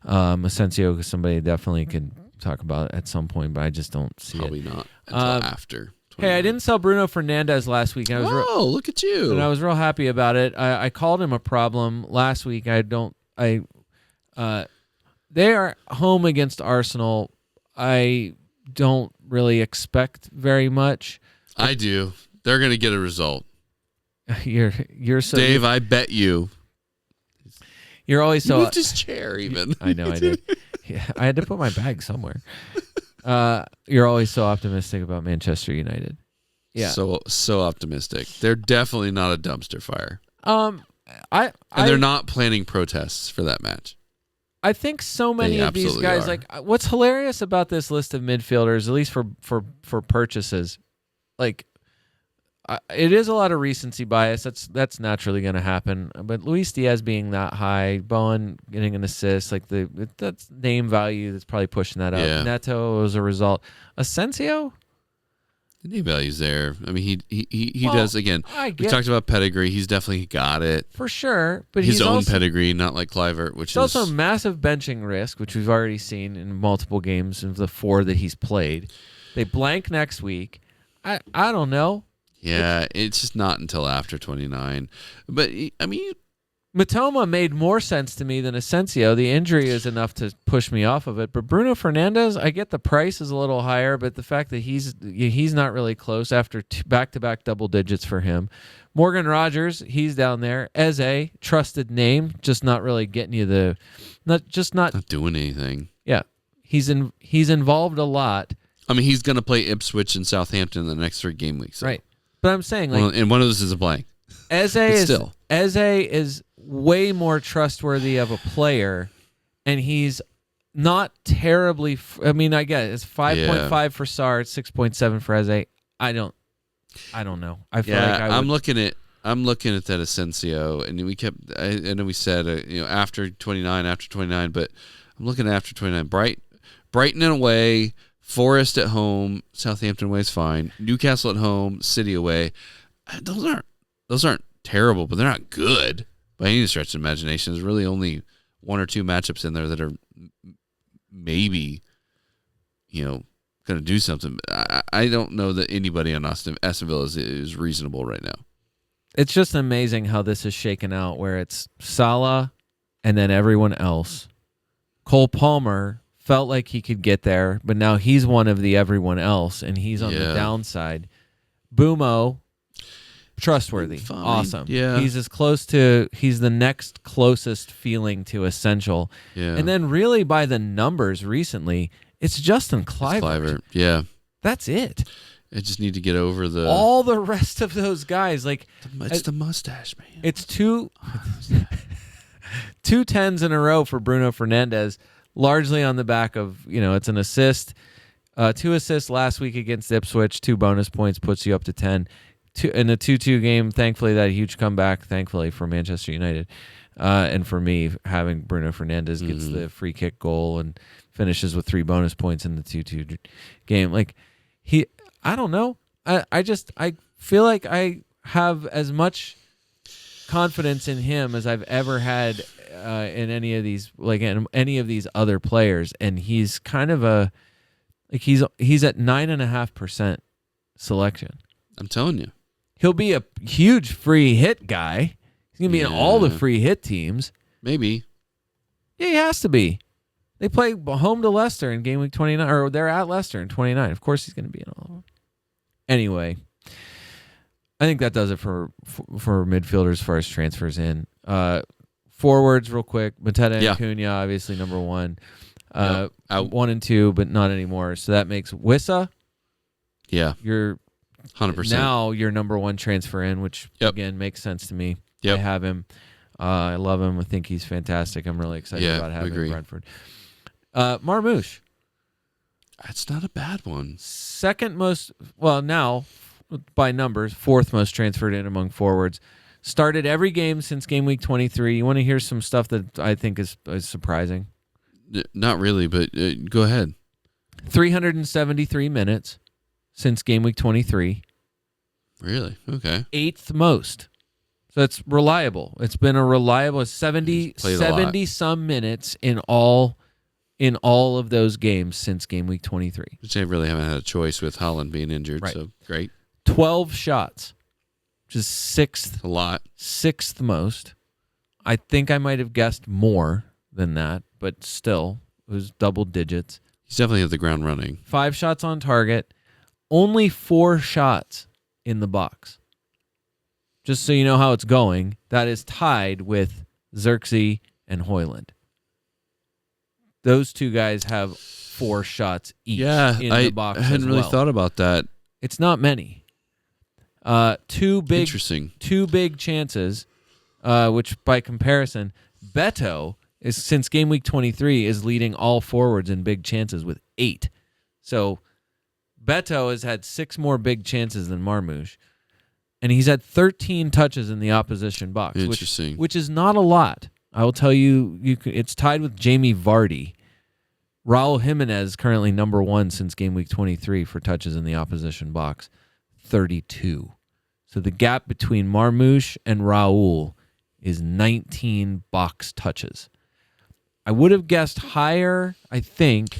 Asensio is somebody definitely could talk about at some point, but I just don't see Probably it. Not until after. 29. Hey, I didn't sell Bruno Fernandes last week. Look at you. And I was real happy about it. I called him a problem last week. They are home against Arsenal. I don't really expect very much. I do. They're going to get a result. You're so Dave, I bet you. You're always so. You moved his chair even. I know I did. Yeah, I had to put my bag somewhere. You're always so optimistic about Manchester United. Yeah, so optimistic. They're definitely not a dumpster fire. They're not planning protests for that match. I think so many of these guys. Are. Like, what's hilarious about this list of midfielders, at least for purchases, like. It is a lot of recency bias. That's naturally going to happen. But Luis Diaz being that high, Bowen getting an assist, that's name value that's probably pushing that up. Yeah. Neto as a result. Asensio? The name value's there. I mean, he does, again. We talked about pedigree. He's definitely got it. For sure. But his own also, pedigree, not like Kluivert, which is also massive benching risk, which we've already seen in multiple games of the 4 that he's played. They blank next week. I don't know. Yeah, it's just not until after 29. But, I mean... Matoma made more sense to me than Asensio. The injury is enough to push me off of it. But Bruno Fernandes, I get the price is a little higher, but the fact that he's not really close after back-to-back double digits for him. Morgan Rogers, he's down there. Eze, trusted name, just not really getting you not doing anything. Yeah, he's involved a lot. I mean, he's going to play Ipswich and Southampton in the next 3 game weeks. So. Right. But I'm saying, and one of those is a blank. Eze is way more trustworthy of a player, and he's not terribly. I mean, I guess it's 5.5 for Sarr, 6.7 for Eze. I don't know. I feel like I'm looking at that Asensio, and I know we said after 29, but I'm looking at after 29. Brighton away, Forest at home, Southampton away is fine. Newcastle at home, City away. Those aren't terrible, but they're not good by any stretch of imagination. There's really only one or two matchups in there that are maybe, going to do something. I don't know that anybody on Aston Villa is reasonable right now. It's just amazing how this is shaken out, where it's Salah and then everyone else. Cole Palmer felt like he could get there, but now he's one of the everyone else, and he's on the downside. Bumo, trustworthy, fine. Awesome. Yeah. He's the next closest feeling to essential. Yeah. And then really by the numbers recently, it's Justin Kluivert. Yeah. That's it. I just need to get over all the rest of those guys. Like it's the mustache, man. It's two 10s in a row for Bruno Fernandes, largely on the back of, it's an assist. 2 assists last week against Ipswich, 2 bonus points puts you up to 10. In a 2-2 game, thankfully, that huge comeback, thankfully, for Manchester United. And for me, having Bruno Fernandes gets the free kick goal and finishes with 3 bonus points in the 2-2 game. Like, I don't know. I feel like I have as much confidence in him as I've ever had in any of these, like in any of these other players, and he's kind of he's at 9.5% selection. I'm telling you, he'll be a huge free hit guy. He's gonna be in all the free hit teams. Maybe. Yeah, he has to be. They play home to Leicester in game week 29, or they're at Leicester in 29. Of course, he's going to be in all of them. Anyway, I think that does it for midfielders as far as transfers in. Forwards, real quick. Mateta and Acuna, obviously number 1. 1 and 2, but not anymore. So that makes Wissa. Yeah, You're 100%. Now your number 1 transfer in, which again makes sense to me. Yep. I have him. I love him. I think he's fantastic. I'm really excited about having him in Brentford. Marmoush. That's not a bad one. Second most, well, now by numbers, 4th most transferred in among forwards. Started every game since game week 23. You want to hear some stuff that I think is surprising? Not really, but go ahead. 373 minutes since game week 23. Really? Okay. 8th most. So it's reliable. It's been a reliable 70 some minutes in all of those games since game week 23. Which they really haven't had a choice with Haaland being injured, so great. 12 shots, which is 6th. A lot. 6th most. I think I might have guessed more than that, but still, it was double digits. He's definitely hit the ground running. 5 shots on target. Only 4 shots in the box. Just so you know how it's going, that is tied with Xerxes and Højlund. Those 2 guys have 4 shots each in the box. I hadn't really thought about that. It's not many. 2 big chances, which by comparison, Beto is since game week 23 is leading all forwards in big chances with 8. So Beto has had 6 more big chances than Marmoush. And he's had 13 touches in the opposition box, which is not a lot. I will tell you, it's tied with Jamie Vardy. Raul Jimenez currently number 1 since game week 23 for touches in the opposition box, 32. So the gap between Marmoush and Raul is 19 box touches. I would have guessed higher, I think,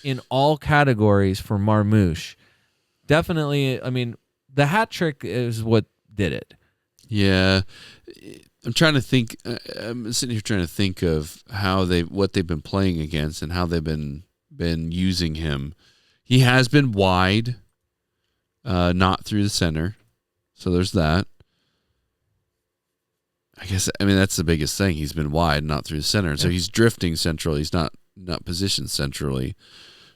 in all categories for Marmoush. Definitely, I mean, the hat trick is what did it. Yeah. I'm trying to think. I'm sitting here trying to think of what they've been playing against and how they've been using him. He has been wide, not through the center. So there's that. I mean that's the biggest thing. He's been wide, not through the center. So he's drifting centrally. He's not positioned centrally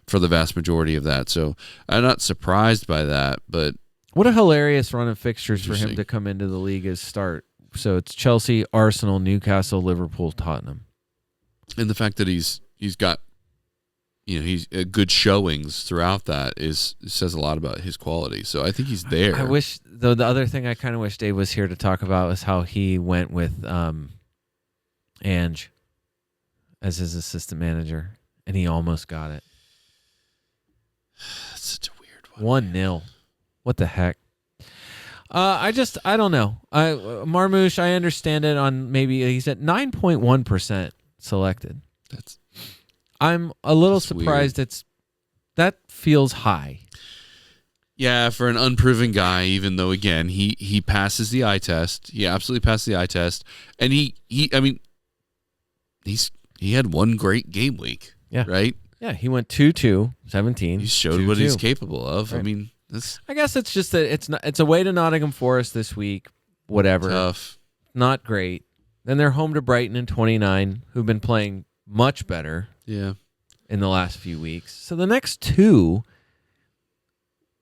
for the vast majority of that. So I'm not surprised by that. But what a hilarious run of fixtures for him to come into the league as start. So it's Chelsea, Arsenal, Newcastle, Liverpool, Tottenham. And the fact that he's got he's good showings throughout that says a lot about his quality. So I think he's there. I wish, though, the other thing I kind of wish Dave was here to talk about was how he went with Ange as his assistant manager, and he almost got it. That's such a weird one. 1-0. What the heck? I don't know. Marmouche, I understand it on maybe he's at 9.1% selected. I'm a little surprised. That feels high. Yeah, for an unproven guy, even though again he passes the eye test. He absolutely passed the eye test, and he had one great game week. Yeah. Right? Yeah, he went 2-2, 17. He showed 2-2. what he's capable of. Right. I mean, I guess it's just that it's away to Nottingham Forest this week. Whatever. Tough. Not great. Then they're home to Brighton in 29, who've been playing much better. Yeah. In the last few weeks. So the next two,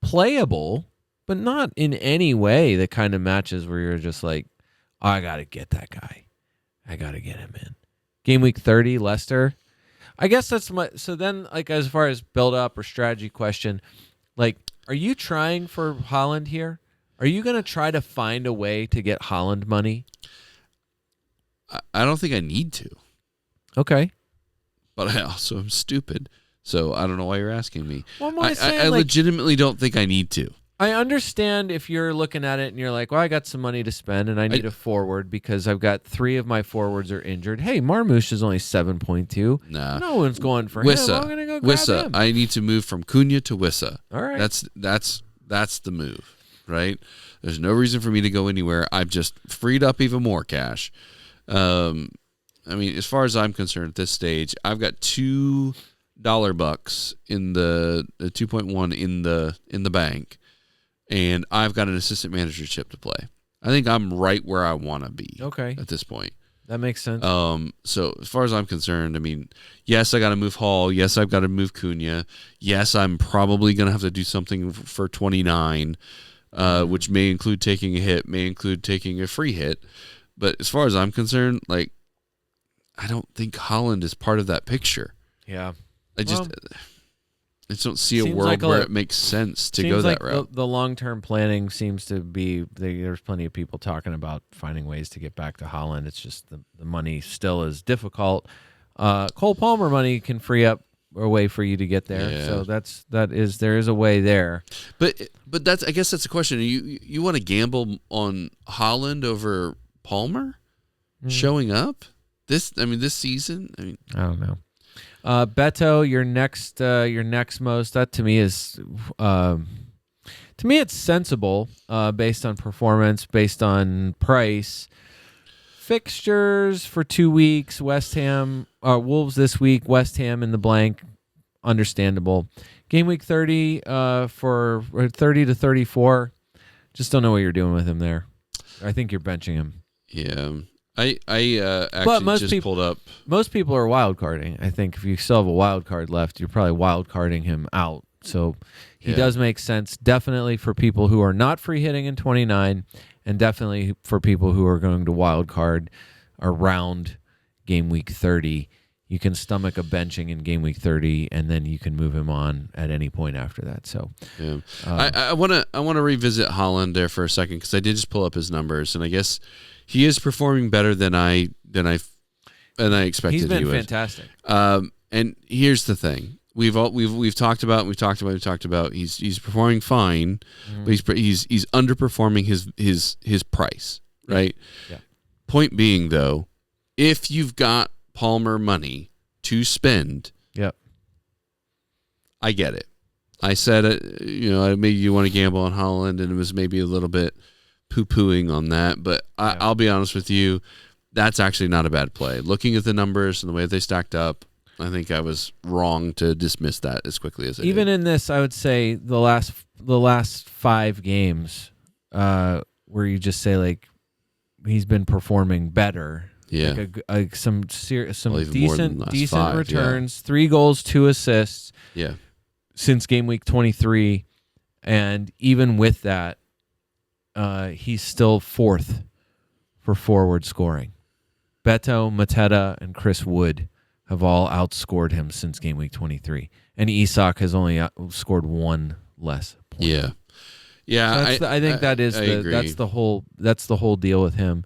playable, but not in any way the kind of matches where you're just like, oh, I got to get that guy. I got to get him in. Game week 30, Leicester. I guess that's my... So then, like, as far as build-up or strategy question, like, are you trying for Haaland here? Are you going to try to find a way to get Haaland money? I don't think I need to. Okay. But I also am stupid, so I don't know why you're asking me. Well, I legitimately don't think I need to. I understand if you're looking at it and you're like, well, I got some money to spend and I need a forward because I've got 3 of my forwards are injured. Hey, Marmouche is only 7.2. Nah. No one's going for Wissa. him. I'm going to go grab him. I need to move from Cunha to Wissa. All right. That's the move, right? There's no reason for me to go anywhere. I've just freed up even more cash. I mean, as far as I'm concerned at this stage, I've got $2 bucks in the 2.1 in the bank, and I've got an assistant managership to play. I think I'm right where I want to be. Okay. At this point. That makes sense. So as far as I'm concerned, I mean, yes, I got to move Hall. Yes, I've got to move Cunha. Yes, I'm probably going to have to do something for 29, which may include taking a hit, may include taking a free hit. But as far as I'm concerned, like, I don't think Haaland is part of that picture. Yeah. I just don't see a world where it makes sense to go that route. The long-term planning seems to be there's plenty of people talking about finding ways to get back to Haaland. It's just the money still is difficult. Cole Palmer money can free up a way for you to get there. Yeah. So there is a way there. But I guess that's the question. You want to gamble on Haaland over Palmer showing up? This season? I don't know. Beto, your next most, that to me is it's sensible based on performance, based on price. Fixtures for 2 weeks, West Ham, Wolves this week, West Ham in the blank, understandable. Game week 30 for 30 to 34. Just don't know what you're doing with him there. I think you're benching him. Yeah. I actually just pulled up. Most people are wild carding. I think if you still have a wild card left, you're probably wild carding him out. So he does make sense. Definitely for people who are not free hitting in 29, and definitely for people who are going to wild card around game week 30. You can stomach a benching in game week 30, and then you can move him on at any point after that. So I want to revisit Haaland there for a second because I did just pull up his numbers, and I guess he is performing better than I expected. He's been fantastic. And here's the thing: we've talked about. He's performing fine, but he's underperforming his price, right? Yeah. Point being, though, if you've got Palmer money to spend, yep, I get it. I said it. Maybe you want to gamble on Haaland, and it was maybe a little bit poo-pooing on that, but I'll be honest with you, that's actually not a bad play. Looking at the numbers and the way they stacked up, I think I was wrong to dismiss that as quickly as I Even did. in this, I would say the last 5 games, where you just say like he's been performing better. Yeah, like some decent 5, returns, 3 goals, 2 assists. Yeah, since game week 23, and even with that, he's still 4th for forward scoring. Beto, Mateta, and Chris Wood have all outscored him since game week 23. And Isak has only scored one less point. Yeah. Yeah, So I think that is agree. that's the whole deal with him.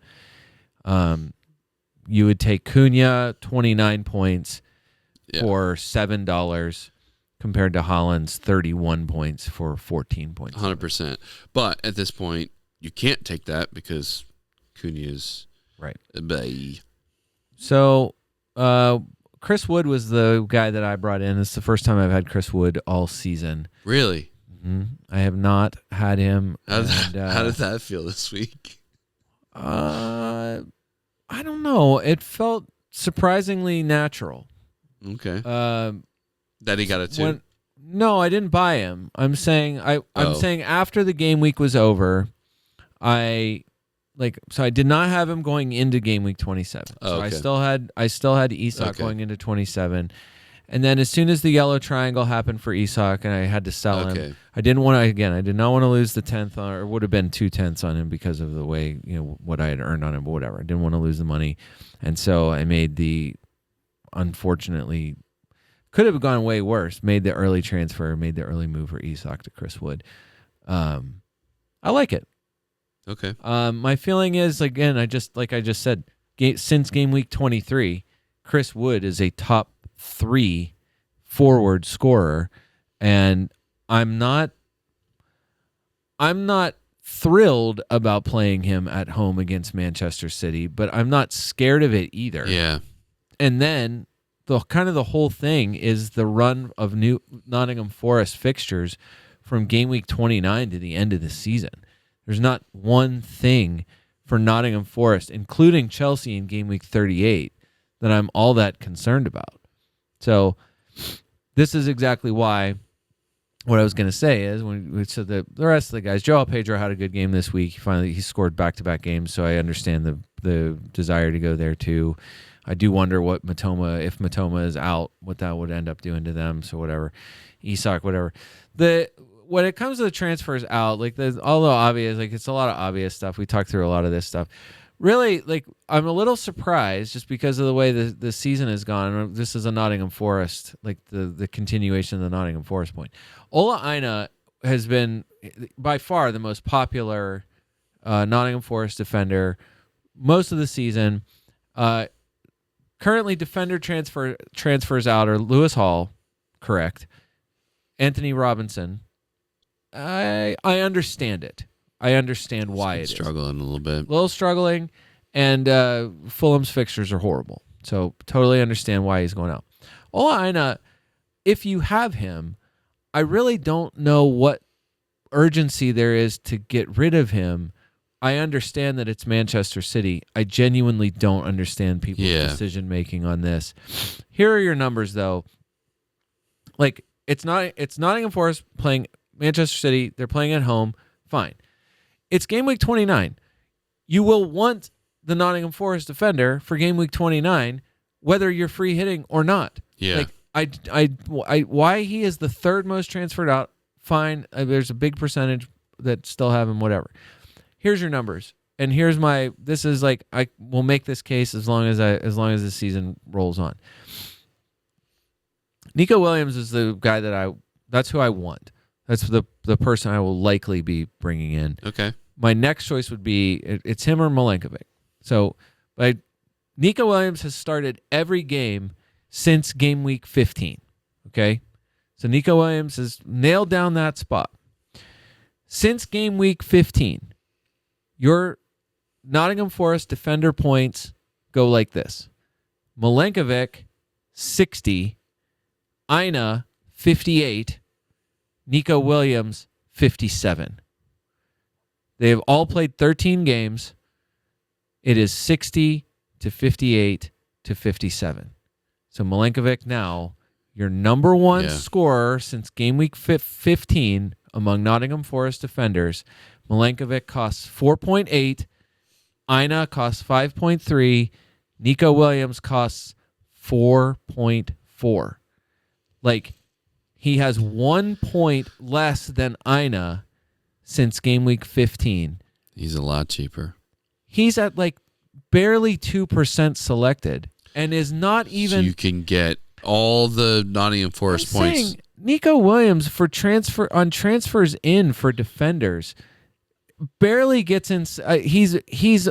You would take Cunha 29 points for $7 compared to Haaland's 31 points for 14 points. 100%. But at this point, you can't take that because Cunha's right. Bay. So Chris Wood was the guy that I brought in. It's the first time I've had Chris Wood all season. Really? Mm-hmm. I have not had him. How did that feel this week? I don't know. It felt surprisingly natural. Okay. That he got a 2? No, I didn't buy him. I'm saying I'm saying after the game week was over, I did not have him going into game week 27. So okay. I still had Isak going into 27. And then as soon as the yellow triangle happened for Isak and I had to sell him, I did not want to lose the 10th or it would have been 2/10 on him because of the way, what I had earned on him, but whatever. I didn't want to lose the money. And so I made unfortunately, could have gone way worse, made the early transfer, made the early move for Isak to Chris Wood. I like it. Okay. My feeling is, again, I just said, since game week 23, Chris Wood is a top 3 forward scorer, and I'm not thrilled about playing him at home against Manchester City, but I'm not scared of it either. Yeah. And then the whole thing is the run of new Nottingham Forest fixtures from game week 29 to the end of the season. There's not one thing for Nottingham Forest, including Chelsea in game week 38, that I'm all that concerned about. So this is exactly why what I was going to say is when we said the rest of the guys, Joao Pedro had a good game this week. He scored back-to-back games, so I understand the desire to go there too. I do wonder if Matoma is out, what that would end up doing to them. So whatever, Isak, whatever. When it comes to the transfers out, although obvious, it's a lot of obvious stuff. We talked through a lot of this stuff. Really, I'm a little surprised just because of the way the season has gone. This is a Nottingham Forest, the continuation of the Nottingham Forest point. Ola Aina has been by far the most popular Nottingham Forest defender most of the season. Currently, defender transfers out are Lewis Hall, correct. Anthony Robinson. I understand it. I understand why it is. Struggling a little bit. A little struggling, and Fulham's fixtures are horrible. So totally understand why he's going out. Ola Aina, if you have him, I really don't know what urgency there is to get rid of him. I understand that it's Manchester City. I genuinely don't understand people's decision-making on this. Here are your numbers, though. It's Nottingham Forest playing Manchester City. They're playing at home. Fine. It's game week 29. You will want the Nottingham Forest defender for game week 29, whether you're free hitting or not. Yeah. Why he is the third most transferred out, fine. There's a big percentage that still have him, whatever. Here's your numbers. And here's I will make this case as long as the season rolls on. Nico Williams is the guy that's who I want. That's the person I will likely be bringing in. Okay. My next choice would be it's him or Milenkovic. So, Nico Williams has started every game since game week 15. Okay? So Nico Williams has nailed down that spot. Since game week 15, your Nottingham Forest defender points go like this. Milenkovic, 60. Aina, 58. Nico Williams, 57. They have all played 13 games. It is 60 to 58 to 57. So Milenkovic now, your number one scorer since game week 15 among Nottingham Forest defenders. Milenkovic costs 4.8. Aina costs 5.3. Nico Williams costs 4.4. He has 1 point less than Aina since game week 15. He's a lot cheaper. He's at barely 2% selected. and is not even. So you can get all the Nottingham Forest points. Saying Nico Williams transfers in for defenders barely gets in. He's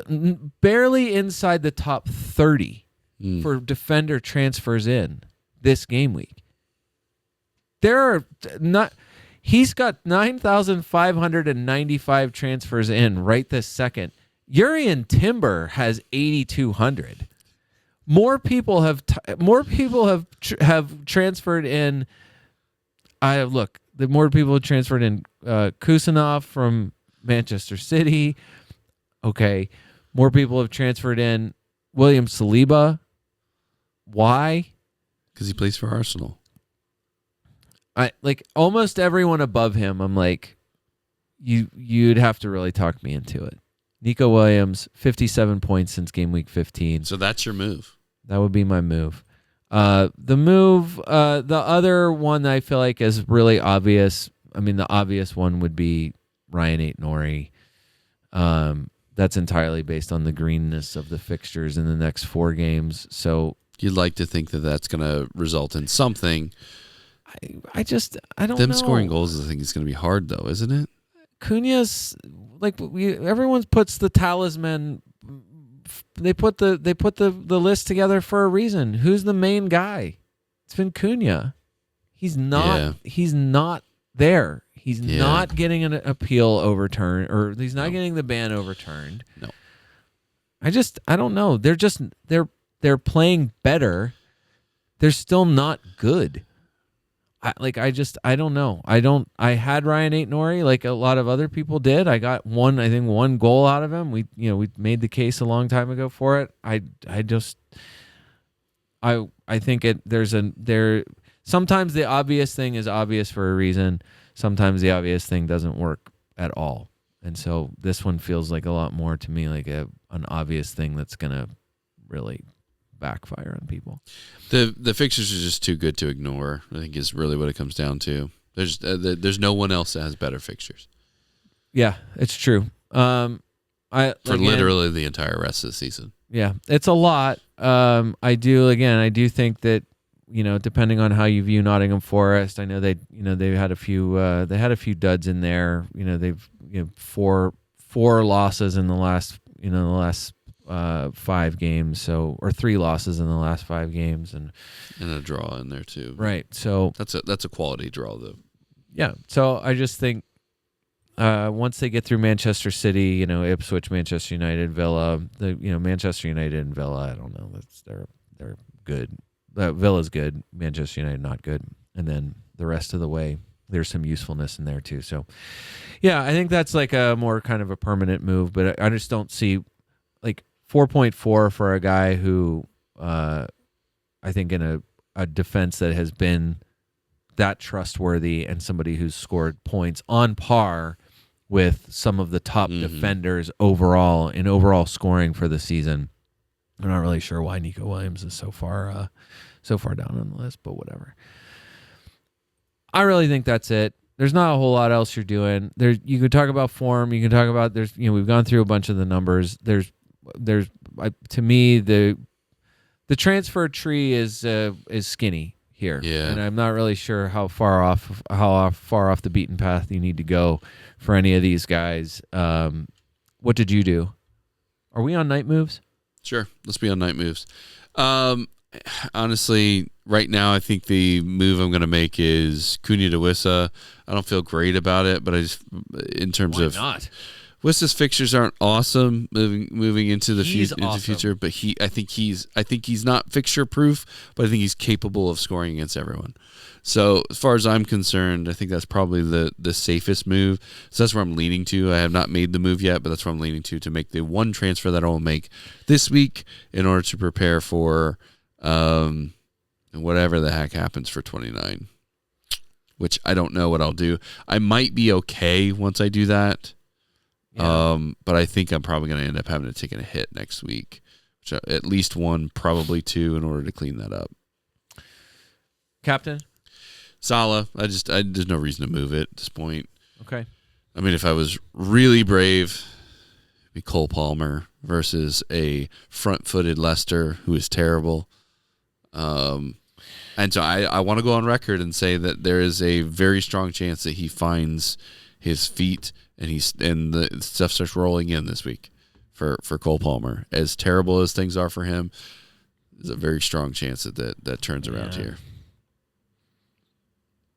barely inside the top 30 for defender transfers in this game week. There are not. He's got 9,595 transfers in right this second. Urian Timber has 8,200. More people have transferred in. The more people have transferred in Kusanov from Manchester City. Okay, more people have transferred in William Saliba. Why? Because he plays for Arsenal. I like almost everyone above him. I'm like, you'd have to really talk me into it. Nico Williams, 57 points since game week 15. So that's your move. That would be my move. The other one that I feel like is really obvious. I mean, the obvious one would be Ryan Aït-Nouri. That's entirely based on the greenness of the fixtures in the next 4 games. So you'd like to think that that's going to result in something. I don't know. Them scoring goals, I think, is going to be hard, though, isn't it? Cunha's everyone puts the talisman. They put the list together for a reason. Who's the main guy? It's been Cunha. He's not. Yeah. He's not there. He's not getting an appeal overturned, or he's not getting the ban overturned. No. I don't know. They're playing better. They're still not good. I don't know. I had Ryan Aït-Nouri like a lot of other people did. I got one goal out of him. We made the case a long time ago for it. I think sometimes the obvious thing is obvious for a reason. Sometimes the obvious thing doesn't work at all. And so this one feels like a lot more to me like an obvious thing that's going to really backfire on people. The fixtures are just too good to ignore, I think, is really what it comes down to. There's no one else that has better fixtures. Yeah, it's true. Literally the entire rest of the season. Yeah, it's a lot. I do think that, depending on how you view Nottingham Forest, I know they had a few duds in there. They've 4 losses in the last 5 games, or 3 losses in the last 5 games, and a draw in there too. Right. So that's a quality draw though. Yeah. So I just think once they get through Manchester City, Ipswich, Manchester United, Villa, Manchester United and Villa, I don't know. They're good. Villa's good. Manchester United not good, and then the rest of the way there's some usefulness in there too. So yeah, I think that's like a more kind of a permanent move, but I just don't see like 4.4 for a guy who I think in a defense that has been that trustworthy and somebody who's scored points on par with some of the top defenders overall in overall scoring for the season. I'm not really sure why Nico Williams is so far down on the list, but whatever. I really think that's it. There's not a whole lot else you're doing. You can talk about form. You can talk about we've gone through a bunch of the numbers. To me the transfer tree is skinny here, and I'm not really sure how far off the beaten path you need to go for any of these guys. What did you do? Are we on night moves? Sure, let's be on night moves. Honestly, right now I think the move I'm going to make is Cunha to Wissa. I don't feel great about it, but in terms Why of not? Wissa's fixtures aren't awesome moving into the awesome. future, but I think he's not fixture proof, but I think he's capable of scoring against everyone. So as far as I'm concerned, I think that's probably the safest move. So that's where I'm leaning to. I have not made the move yet, but that's where I'm leaning to make the one transfer that I will make this week in order to prepare for whatever the heck happens for 29, which I don't know what I'll do. I might be okay once I do that. Yeah. But I think I'm probably going to end up having to take a hit next week, which at least 1, probably 2, in order to clean that up. Captain Salah, there's no reason to move it at this point. Okay. I mean, if I was really brave, Be Cole Palmer versus a front-footed Lester who is terrible. And so I want to go on record and say that there is a very strong chance that he finds his feet and the stuff starts rolling in this week for Cole Palmer. As terrible as things are for him, there's a very strong chance that turns around here.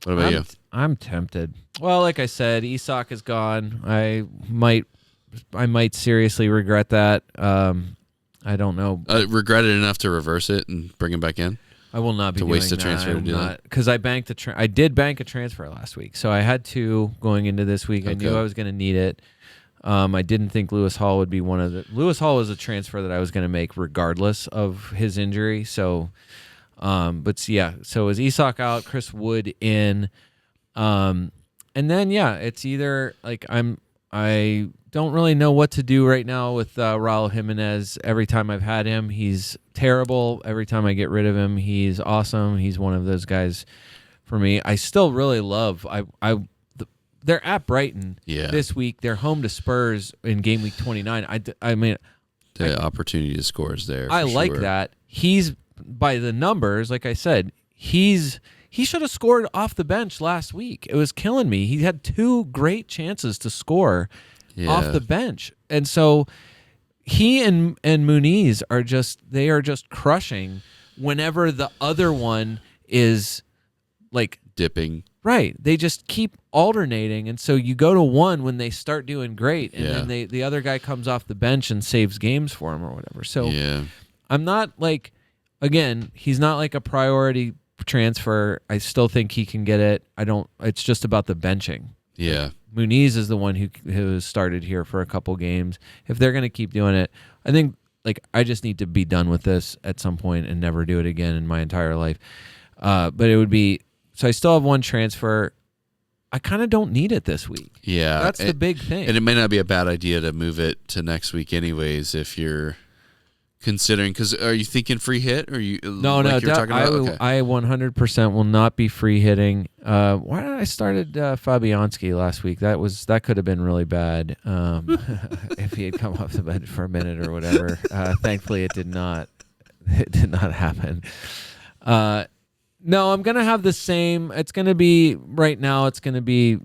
What about you? I'm tempted. Well, like I said, Isak is gone. I might seriously regret that. I don't know. Regret it enough to reverse it and bring him back in? I will not be to doing waste a that. transfer to do that? Because I banked I did bank a transfer last week, so I had two going into this week. I knew I was going to need it. I didn't think Lewis Hall would be one of the. Lewis Hall was a transfer that I was going to make regardless of his injury. So, but yeah, so it was Isak out, Chris Wood in, and then it's either like I don't really know what to do right now with Raul Jimenez. Every time I've had him, he's terrible. Every time I get rid of him, he's awesome. He's one of those guys for me. I still really love. They're at Brighton this week. They're home to Spurs in game week 29. I mean, the opportunity to score is there. I like that. He's by the numbers, like I said, he should have scored off the bench last week. It was killing me. He had two great chances to score off the bench. And so he and Muniz are just crushing whenever the other one is like dipping. Right. They just keep alternating. And so you go to one when they start doing great and then the other guy comes off the bench and saves games for him or whatever. So I'm not like, again, he's not like a priority transfer. I still think he can get it. It's just about the benching. Yeah. Muniz is the one who started here for a couple games. If they're going to keep doing it, I think like I just need to be done with this at some point and never do it again in my entire life. But it would be so I still have one transfer. I kind of don't need it this week. Yeah, that's the big thing. And it may not be a bad idea to move it to next week, anyways, if you're considering. Because are you thinking free hit? Or you no? You're talking about? I 100% will not be free hitting. Why did I started Fabianski last week? That could have been really bad if he had come off the bench for a minute or whatever. Thankfully, it did not. It did not happen. No, I'm gonna have the same. It's gonna be right now. It's gonna be,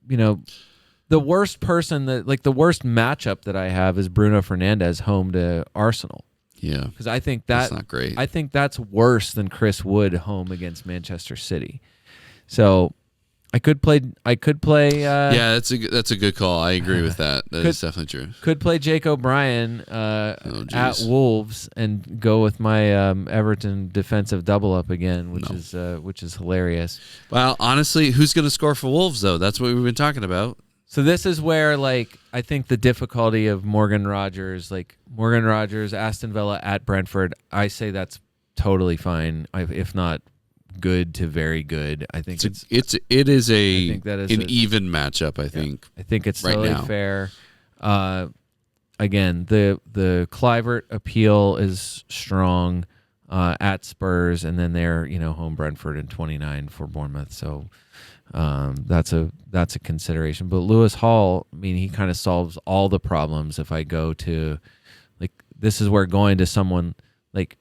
the worst person the worst matchup that I have is Bruno Fernandes home to Arsenal. Yeah, because I think that's not great. I think that's worse than Chris Wood home against Manchester City. So I could play. Yeah, that's a good call. I agree with that. That is definitely true. Could play Jake O'Brien at Wolves and go with my Everton defensive double up again, which is hilarious. Well, honestly, who's going to score for Wolves though? That's what we've been talking about. So this is where I think the difficulty of Morgan Rogers, Aston Villa at Brentford. I say that's totally fine, if not good to very good. I think it is an even matchup. I think it's right totally now. fair. Again, the Kluivert appeal is strong at Spurs, and then they're home Brentford in 29 for Bournemouth. So that's a consideration. But Lewis Hall, I mean, he kind of solves all the problems. If I go to this is where going to someone like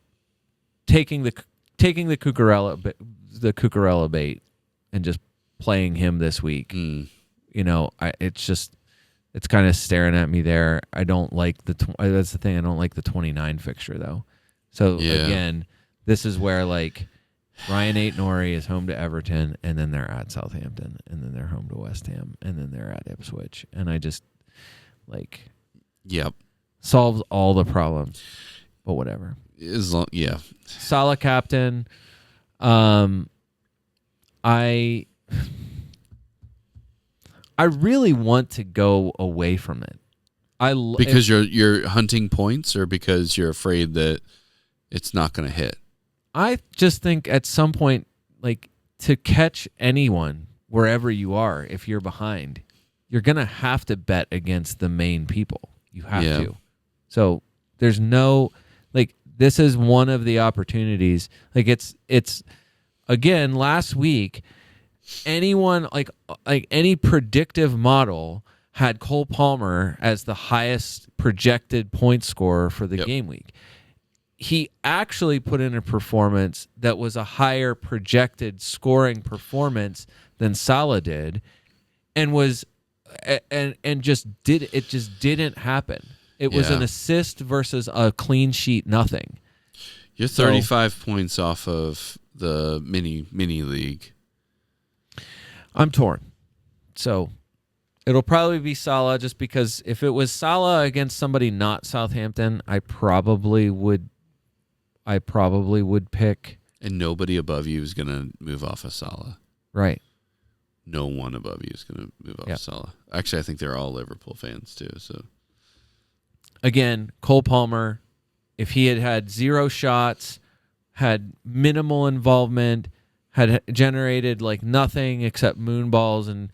taking the Cucurella bait and just playing him this week. It's kind of staring at me there. I don't like that's the thing. I don't like the 29 fixture though. So again, this is where Ryan Aït-Nouri is home to Everton, and then they're at Southampton, and then they're home to West Ham, and then they're at Ipswich, and I just solves all the problems. But whatever. Salah captain. I really want to go away from it. Because you're hunting points, or because you're afraid that it's not going to hit. I just think at some point, to catch anyone wherever you are, if you're behind, you're gonna have to bet against the main people. You have to. So there's no this is one of the opportunities. It's again last week. Anyone any predictive model had Cole Palmer as the highest projected point scorer for the game week. He actually put in a performance that was a higher projected scoring performance than Salah did, and just didn't happen. It was an assist versus a clean sheet, nothing. You're 35 points off of the mini league. I'm torn. So it'll probably be Salah, just because if it was Salah against somebody not Southampton, I probably would pick. And nobody above you is going to move off of Salah. Right. No one above you is going to move off of Salah. Actually, I think they're all Liverpool fans too. So again, Cole Palmer, if he had 0 shots, had minimal involvement, had generated like nothing except moonballs and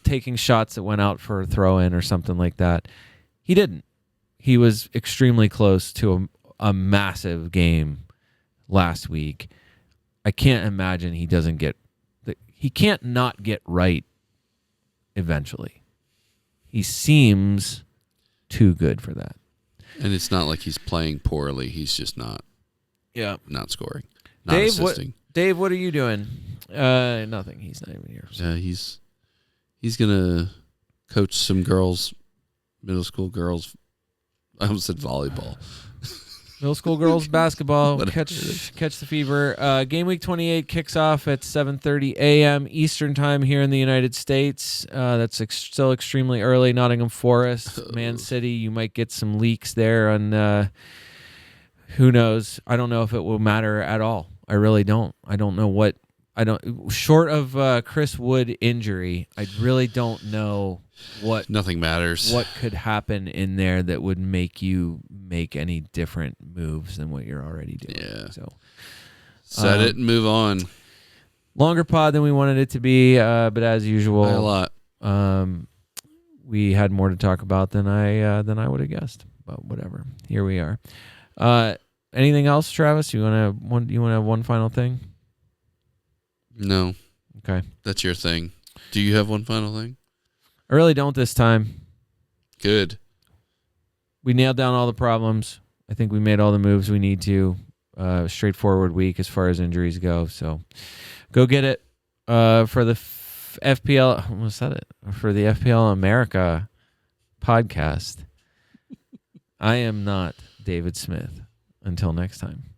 taking shots that went out for a throw-in or something like that, he didn't. He was extremely close to a massive game last week. I can't imagine he can't not get right eventually. He seems too good for that. And it's not like he's playing poorly. He's just not scoring. Not Dave, assisting. Dave, what are you doing? Nothing. He's not even here. So. Yeah, he's gonna coach some girls, middle school girls. I almost said volleyball. Middle school girls basketball. catch the fever. Game week 28 kicks off at 7:30 a.m. Eastern time here in the United States. That's still extremely early. Nottingham Forest, Man City. You might get some leaks there on. Who knows? I don't know if it will matter at all. I really don't. I don't know what. Short of Chris Wood injury, I really don't know what. Nothing matters. What could happen in there that would make you make any different moves than what you're already doing? Yeah. So set it and move on. Longer pod than we wanted it to be, but as usual, by a lot. We had more to talk about than I would have guessed. But whatever. Here we are. Anything else, Travis? You want to have one final thing? No. Okay. That's your thing. Do you have one final thing? I really don't this time. Good. We nailed down all the problems. I think we made all the moves we need to. Straightforward week as far as injuries go. So go get it for the FPL. I almost said it. For the FPL America podcast. I am not David Smith. Until next time.